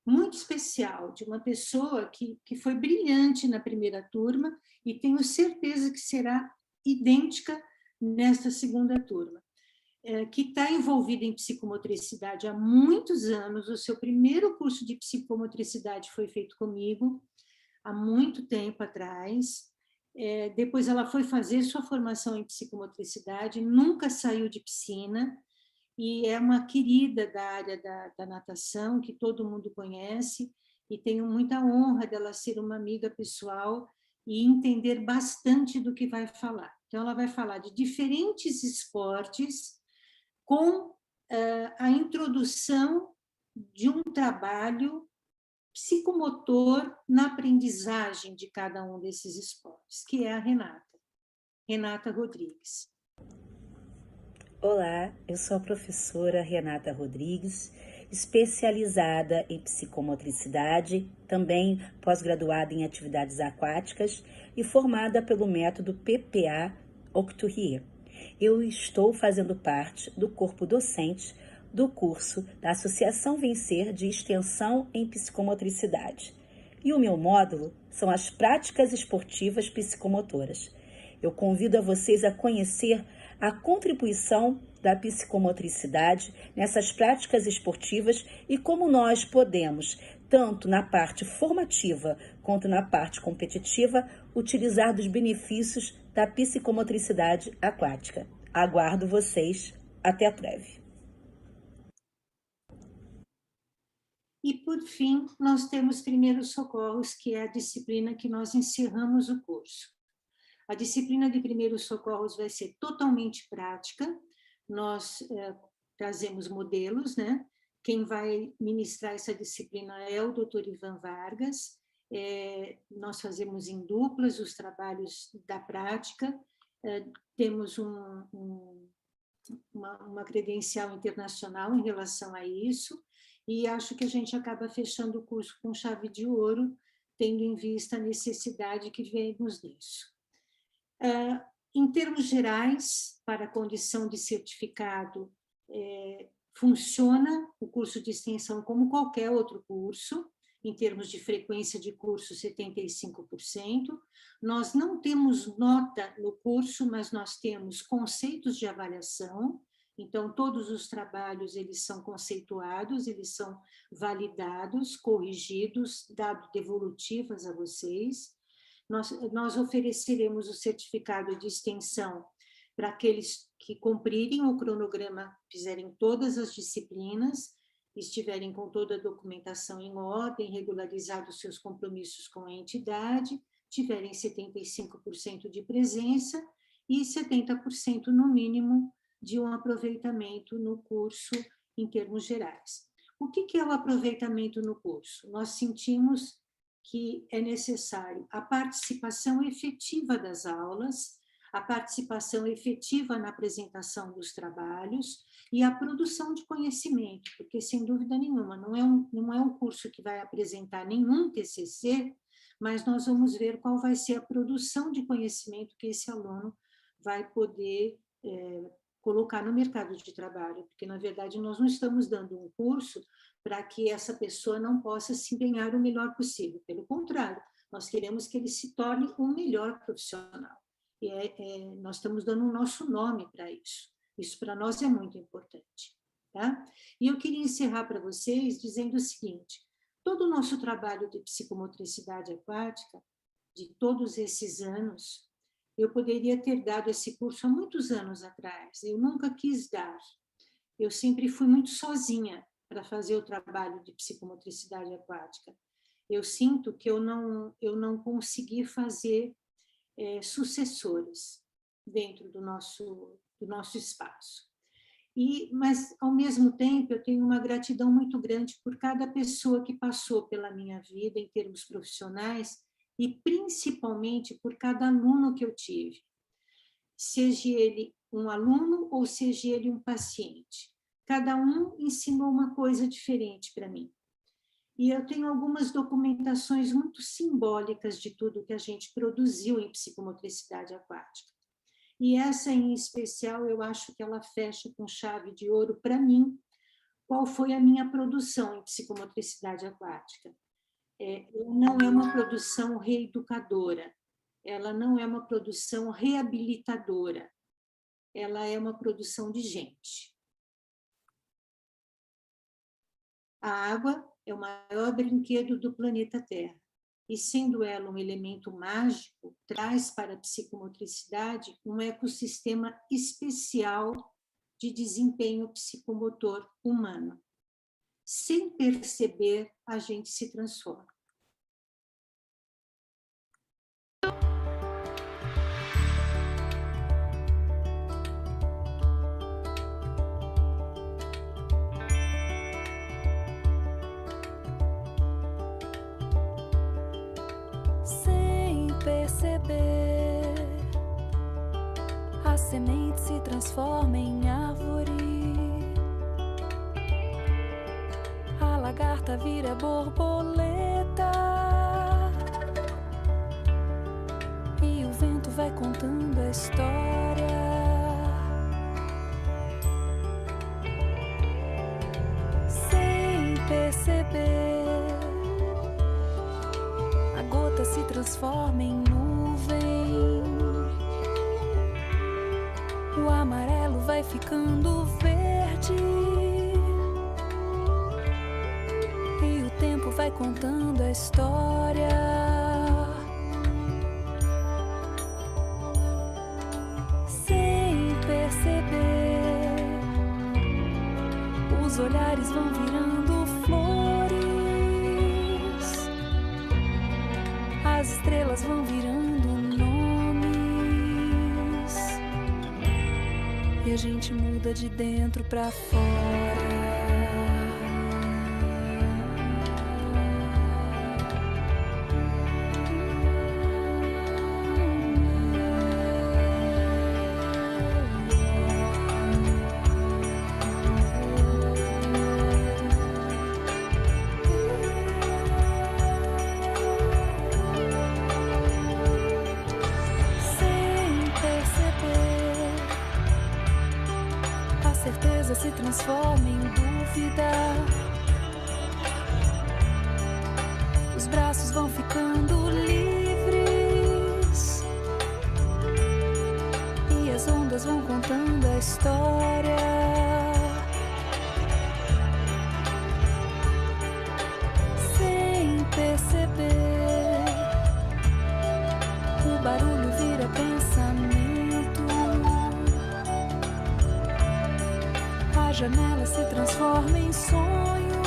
muito especial, de uma pessoa que foi brilhante na primeira turma e tenho certeza que será idêntica nesta segunda turma, que está envolvida em psicomotricidade há muitos anos. O seu primeiro curso de psicomotricidade foi feito comigo, há muito tempo atrás. Depois ela foi fazer sua formação em psicomotricidade, nunca saiu de piscina, e é uma querida da área da natação, que todo mundo conhece, e tenho muita honra dela ser uma amiga pessoal e entender bastante do que vai falar. Então, ela vai falar de diferentes esportes com a introdução de um trabalho psicomotor na aprendizagem de cada um desses esportes, que é a Renata Rodrigues. Olá, eu sou a professora Renata Rodrigues, especializada em psicomotricidade, também pós-graduada em atividades aquáticas e formada pelo método PPA Octurier. Eu estou fazendo parte do corpo docente do curso da Associação Vencer de Extensão em Psicomotricidade. E o meu módulo são as práticas esportivas psicomotoras. Eu convido a vocês a conhecer a contribuição da psicomotricidade nessas práticas esportivas e como nós podemos, tanto na parte formativa quanto na parte competitiva, utilizar dos benefícios da psicomotricidade aquática. Aguardo vocês. Até breve. E, por fim, nós temos primeiros socorros, que é a disciplina que nós encerramos o curso. A disciplina de primeiros socorros vai ser totalmente prática. Nós trazemos modelos, né? Quem vai ministrar essa disciplina é o Dr. Ivan Vargas. Nós fazemos em duplas os trabalhos da prática. Temos uma credencial internacional em relação a isso, e acho que a gente acaba fechando o curso com chave de ouro, tendo em vista a necessidade que vemos nisso. Em termos gerais, para a condição de certificado, funciona o curso de extensão como qualquer outro curso, em termos de frequência de curso, 75%. Nós não temos nota no curso, mas nós temos conceitos de avaliação. Então, todos os trabalhos, eles são conceituados, eles são validados, corrigidos, dados devolutivas a vocês. Nós ofereceremos o certificado de extensão para aqueles que cumprirem o cronograma, fizerem todas as disciplinas, estiverem com toda a documentação em ordem, regularizados seus compromissos com a entidade, tiverem 75% de presença e 70% no mínimo de um aproveitamento no curso em termos gerais. O que é o aproveitamento no curso? Nós sentimos que é necessário a participação efetiva das aulas, a participação efetiva na apresentação dos trabalhos e a produção de conhecimento, porque, sem dúvida nenhuma, não é um curso que vai apresentar nenhum TCC, mas nós vamos ver qual vai ser a produção de conhecimento que esse aluno vai poder colocar no mercado de trabalho, porque, na verdade, nós não estamos dando um curso para que essa pessoa não possa se empenhar o melhor possível. Pelo contrário, nós queremos que ele se torne o melhor profissional. E nós estamos dando o nosso nome para isso. Isso para nós é muito importante. Tá? E eu queria encerrar para vocês dizendo o seguinte: todo o nosso trabalho de psicomotricidade aquática, de todos esses anos, eu poderia ter dado esse curso há muitos anos atrás. Eu nunca quis dar. Eu sempre fui muito sozinha para fazer o trabalho de psicomotricidade aquática. Eu sinto que eu não consegui fazer sucessores dentro do nosso espaço. Mas, ao mesmo tempo, eu tenho uma gratidão muito grande por cada pessoa que passou pela minha vida em termos profissionais e principalmente por cada aluno que eu tive, seja ele um aluno ou seja ele um paciente. Cada um ensinou uma coisa diferente para mim. E eu tenho algumas documentações muito simbólicas de tudo que a gente produziu em psicomotricidade aquática. E essa em especial, eu acho que ela fecha com chave de ouro para mim, qual foi a minha produção em psicomotricidade aquática. Não é uma produção reeducadora, ela não é uma produção reabilitadora, ela é uma produção de gente. A água é o maior brinquedo do planeta Terra, e sendo ela um elemento mágico, traz para a psicomotricidade um ecossistema especial de desempenho psicomotor humano. Sem perceber, a gente se transforma. Perceber, a semente se transforma em árvore, a lagarta vira borboleta e o vento vai contando a história. Sem perceber, a gota se transforma em nuvem, o amarelo vai ficando verde e o tempo vai contando a história. Sem perceber, os olhares vão virando flores, as estrelas vão virando nomes, e a gente muda de dentro pra fora. Se transforma em dúvida, os braços vão ficando livres e as ondas vão contando a história. Sem perceber, o barulho vira pensamento, a janela se transforma em sonho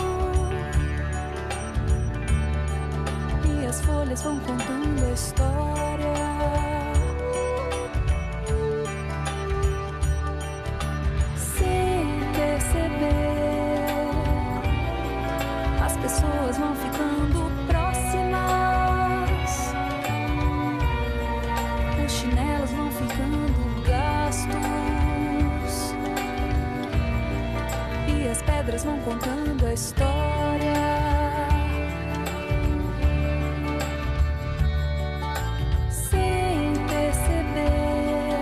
e as folhas vão contando a história. Sem perceber, as pessoas vão ficando próximas, os chinelos vão ficando gastos, as pedras vão contando a história. Sem perceber,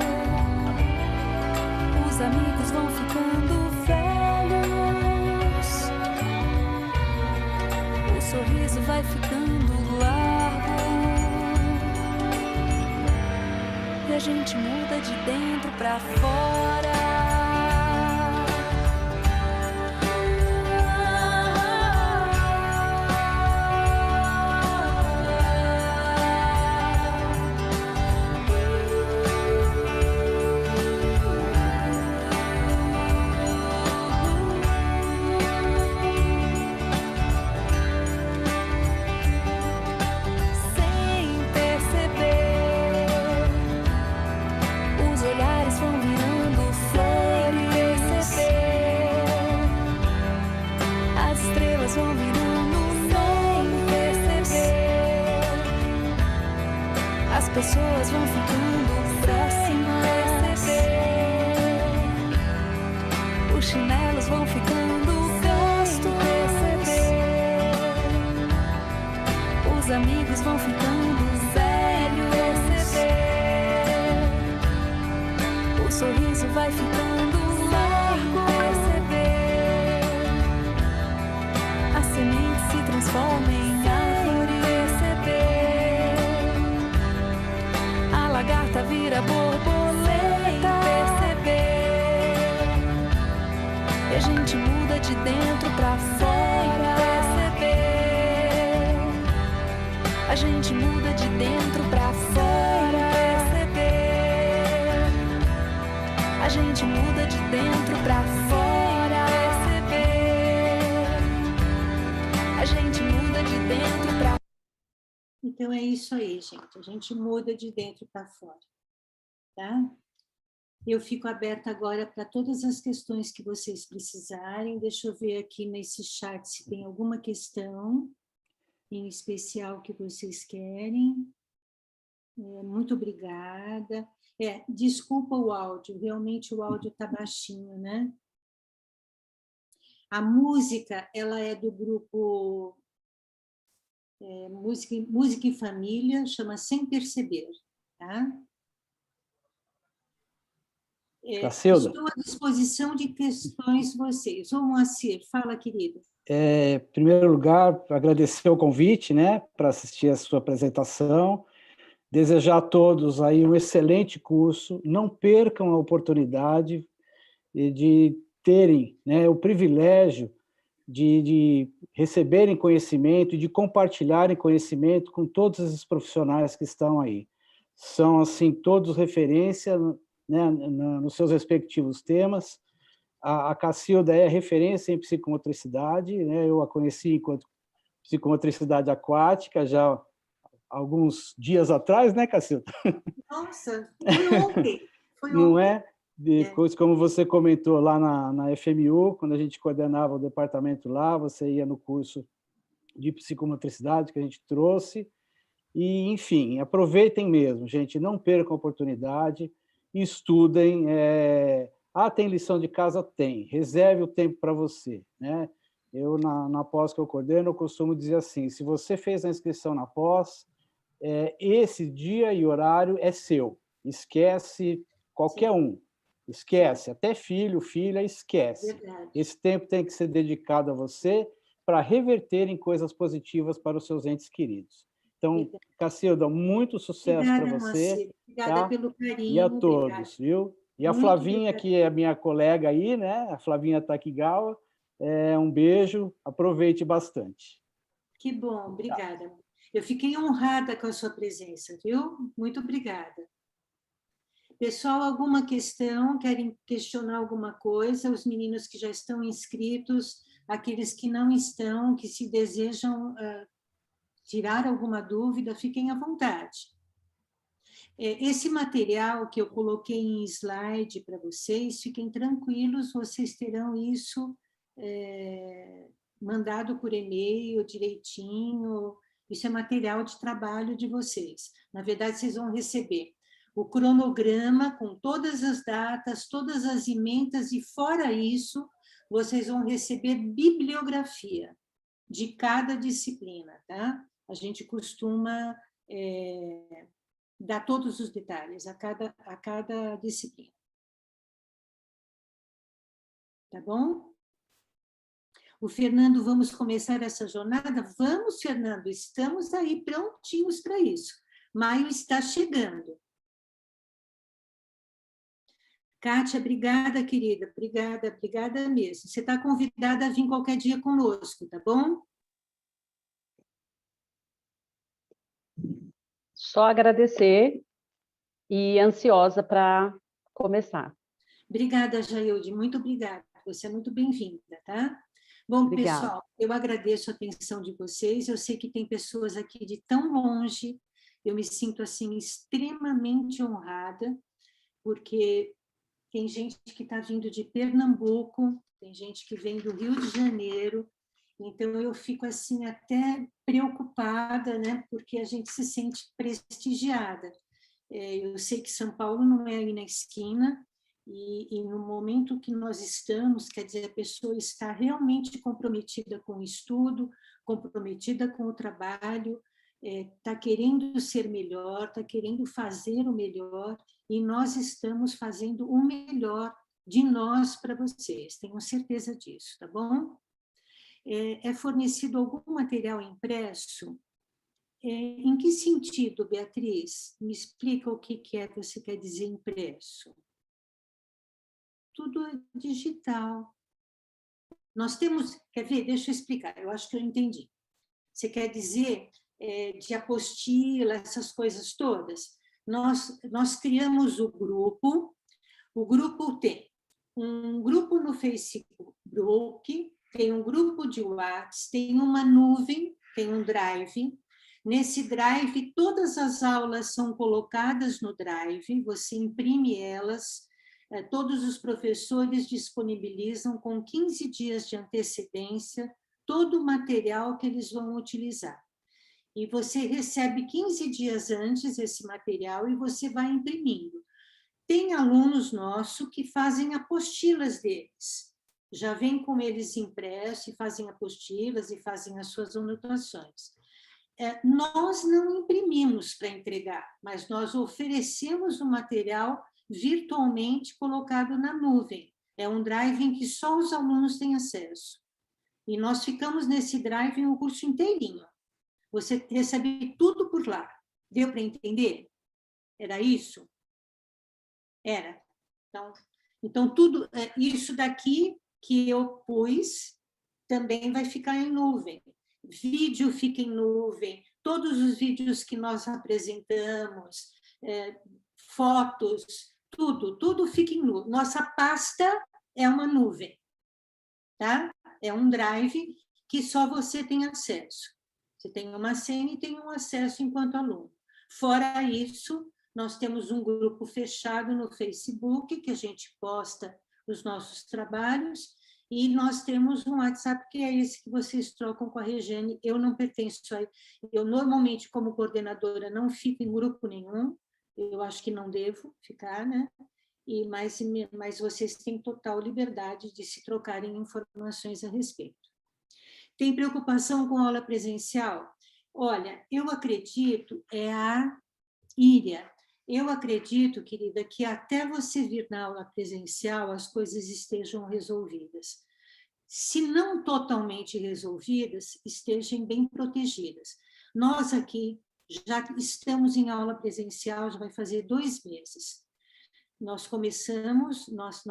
os amigos vão ficando velhos, o sorriso vai ficando largo e a gente muda de dentro pra fora. Olhares vão virando flores, ficando próxima a receber. Os chinelos vão ficando gastos a receber. Os amigos vão ficando velhos a receber. O sorriso vai ficando largo a receber. A semente se transforma em árvore receber. A lagarta vira borboleta perceber. E a gente muda de dentro pra fora perceber. A gente muda de dentro pra fora perceber. A gente muda de dentro pra fora perceber. A gente muda de dentro pra... Então é isso aí, gente. A gente muda de dentro para fora, tá? Eu fico aberta agora para todas as questões que vocês precisarem. Deixa eu ver aqui nesse chat se tem alguma questão em especial que vocês querem. Muito obrigada. Desculpa o áudio, realmente o áudio está baixinho, né? A música, ela é do grupo Música em Família, chama Sem Perceber, tá? Cacilda. Estou à disposição de questões vocês. Ô, Moacir, fala, querido. Em primeiro lugar, agradecer o convite, né, para assistir a sua apresentação. Desejar a todos aí um excelente curso. Não percam a oportunidade de terem, né, o privilégio de receberem conhecimento e de compartilharem conhecimento com todos esses profissionais que estão aí. São, assim, todos referência, né, nos seus respectivos temas. A Cacilda é referência em psicomotricidade, né? Eu a conheci enquanto psicomotricidade aquática já há alguns dias atrás, né, Cacilda? Nossa, foi ontem. Não é? Depois, como você comentou lá na FMU, quando a gente coordenava o departamento lá, você ia no curso de psicomotricidade que a gente trouxe. E, enfim, aproveitem mesmo, gente, não percam a oportunidade, estudem. Tem lição de casa? Tem. Reserve o tempo para você, né? Eu, na pós que eu coordeno, eu costumo dizer assim, se você fez a inscrição na pós, esse dia e horário é seu. Esquece qualquer um. Esquece, até filho, filha, esquece. Verdade. Esse tempo tem que ser dedicado a você para reverter em coisas positivas para os seus entes queridos. Então, Verdade. Cacilda, muito sucesso para você. Moacir. Obrigada, tá? Pelo carinho. E a todos, obrigada. Viu? E a Muito Flavinha, obrigada. que é minha colega aí, né? A Flavinha Takigawa, um beijo, aproveite bastante. Que bom, obrigada. Eu fiquei honrada com a sua presença, viu? Muito obrigada. Pessoal, alguma questão? Querem questionar alguma coisa? Os meninos que já estão inscritos, aqueles que não estão, que se desejam tirar alguma dúvida, fiquem à vontade. Esse material que eu coloquei em slide para vocês, fiquem tranquilos, vocês terão isso mandado por e-mail direitinho. Isso é material de trabalho de vocês. Na verdade, vocês vão receber o cronograma com todas as datas, todas as emendas, e fora isso, vocês vão receber bibliografia de cada disciplina, tá? A gente costuma dar todos os detalhes a cada disciplina. Tá bom? O Fernando, vamos começar essa jornada? Vamos, Fernando, estamos aí prontinhos para isso. Maio está chegando. Kátia, obrigada, querida, obrigada mesmo. Você está convidada a vir qualquer dia conosco, tá bom? Só agradecer e ansiosa para começar. Obrigada, Jailde, muito obrigada. Você é muito bem-vinda, tá? Bom, Obrigada. Pessoal, eu agradeço a atenção de vocês. Eu sei que tem pessoas aqui de tão longe. Eu me sinto, assim, extremamente honrada, porque tem gente que está vindo de Pernambuco, tem gente que vem do Rio de Janeiro, então eu fico assim até preocupada, né, porque a gente se sente prestigiada. Eu sei que São Paulo não é aí na esquina, e no momento que nós estamos, quer dizer, a pessoa está realmente comprometida com o estudo, comprometida com o trabalho, está querendo ser melhor, está querendo fazer o melhor, e nós estamos fazendo o melhor de nós para vocês, tenho certeza disso, tá bom? É fornecido algum material impresso? Em que sentido, Beatriz? Me explica o que você quer dizer impresso. Tudo é digital. Nós temos, quer ver? Deixa eu explicar, eu acho que eu entendi. Você quer dizer de apostila, essas coisas todas? Nós criamos o grupo tem um grupo no Facebook, tem um grupo de WhatsApp, tem uma nuvem, tem um Drive. Nesse Drive, todas as aulas são colocadas no Drive, você imprime elas, todos os professores disponibilizam com 15 dias de antecedência todo o material que eles vão utilizar. E você recebe 15 dias antes esse material e você vai imprimindo. Tem alunos nossos que fazem apostilas deles. Já vem com eles impressos e fazem apostilas e fazem as suas anotações. Nós não imprimimos para entregar, mas nós oferecemos o material virtualmente colocado na nuvem. É um drive em que só os alunos têm acesso. E nós ficamos nesse drive o curso inteirinho. Você recebe tudo por lá. Deu para entender? Era isso? Era. Então tudo isso daqui que eu pus também vai ficar em nuvem. Vídeo fica em nuvem, todos os vídeos que nós apresentamos, fotos, tudo fica em nuvem. Nossa pasta é uma nuvem, tá? É um drive que só você tem acesso. Você tem uma senha e tem um acesso enquanto aluno. Fora isso, nós temos um grupo fechado no Facebook, que a gente posta os nossos trabalhos, e nós temos um WhatsApp, que é esse que vocês trocam com a Regiane. Eu não pertenço a... Eu, normalmente, como coordenadora, não fico em grupo nenhum, eu acho que não devo ficar, né? Mas vocês têm total liberdade de se trocarem informações a respeito. Tem preocupação com aula presencial? Olha, eu acredito, a Íria, eu acredito, querida, que até você vir na aula presencial as coisas estejam resolvidas. Se não totalmente resolvidas, estejam bem protegidas. Nós aqui já estamos em aula presencial, já vai fazer 2 meses. Nós começamos, nós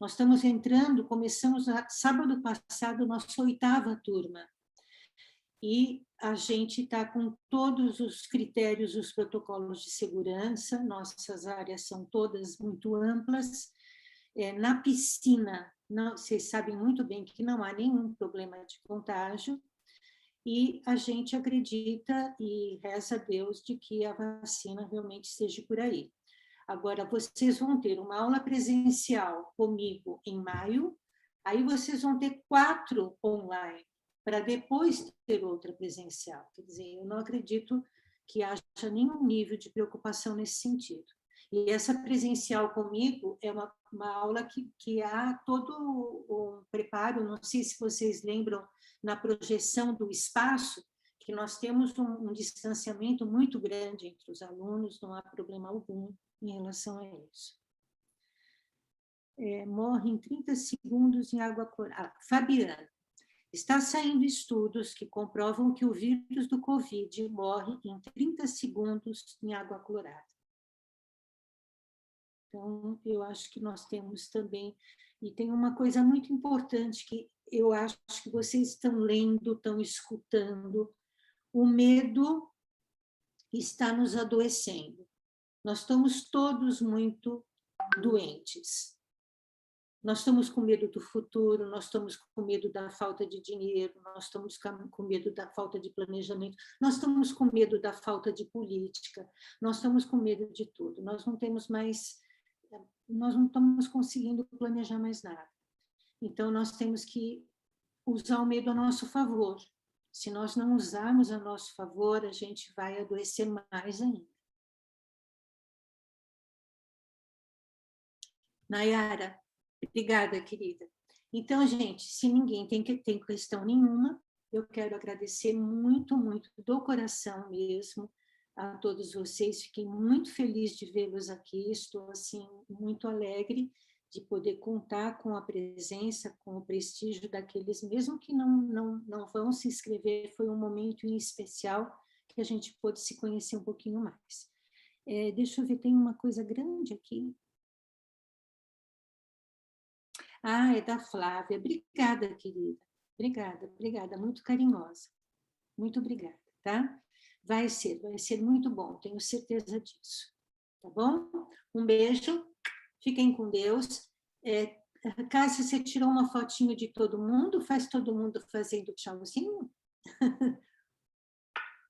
estamos entrando, começamos sábado passado, nossa 8ª turma. E a gente está com todos os critérios, os protocolos de segurança, nossas áreas são todas muito amplas. Na piscina, vocês sabem muito bem que não há nenhum problema de contágio, e a gente acredita e reza a Deus de que a vacina realmente esteja por aí. Agora, vocês vão ter uma aula presencial comigo em maio, aí vocês vão ter 4 online, para depois ter outra presencial. Quer dizer, eu não acredito que haja nenhum nível de preocupação nesse sentido. E essa presencial comigo é uma aula que há todo um preparo, não sei se vocês lembram, na projeção do espaço, que nós temos um distanciamento muito grande entre os alunos, não há problema algum em relação a isso. Morre em 30 segundos em água clorada. Fabiana, está saindo estudos que comprovam que o vírus do Covid morre em 30 segundos em água clorada. Então, eu acho que nós temos também... E tem uma coisa muito importante que eu acho que vocês estão lendo, estão escutando. O medo está nos adoecendo. Nós estamos todos muito doentes. Nós estamos com medo do futuro, nós estamos com medo da falta de dinheiro, nós estamos com medo da falta de planejamento, nós estamos com medo da falta de política, nós estamos com medo de tudo. Nós não estamos conseguindo planejar mais nada. Então, nós temos que usar o medo a nosso favor. Se nós não usarmos a nosso favor, a gente vai adoecer mais ainda. Nayara, obrigada, querida. Então, gente, se ninguém tem questão nenhuma, eu quero agradecer muito, muito, do coração mesmo, a todos vocês. Fiquei muito feliz de vê-los aqui, estou, assim, muito alegre de poder contar com a presença, com o prestígio daqueles, mesmo que não vão se inscrever, foi um momento em especial que a gente pôde se conhecer um pouquinho mais. Deixa eu ver, tem uma coisa grande aqui. Ah, é da Flávia. Obrigada, querida. Obrigada, muito carinhosa. Muito obrigada, tá? Vai ser muito bom, tenho certeza disso. Tá bom? Um beijo, fiquem com Deus. Cássia, você tirou uma fotinho de todo mundo? Faz todo mundo fazendo tchauzinho?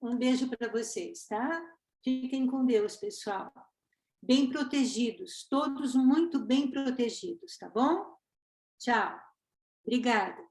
Um beijo para vocês, tá? Fiquem com Deus, pessoal. Bem protegidos, todos muito bem protegidos, tá bom? Tchau. Obrigada.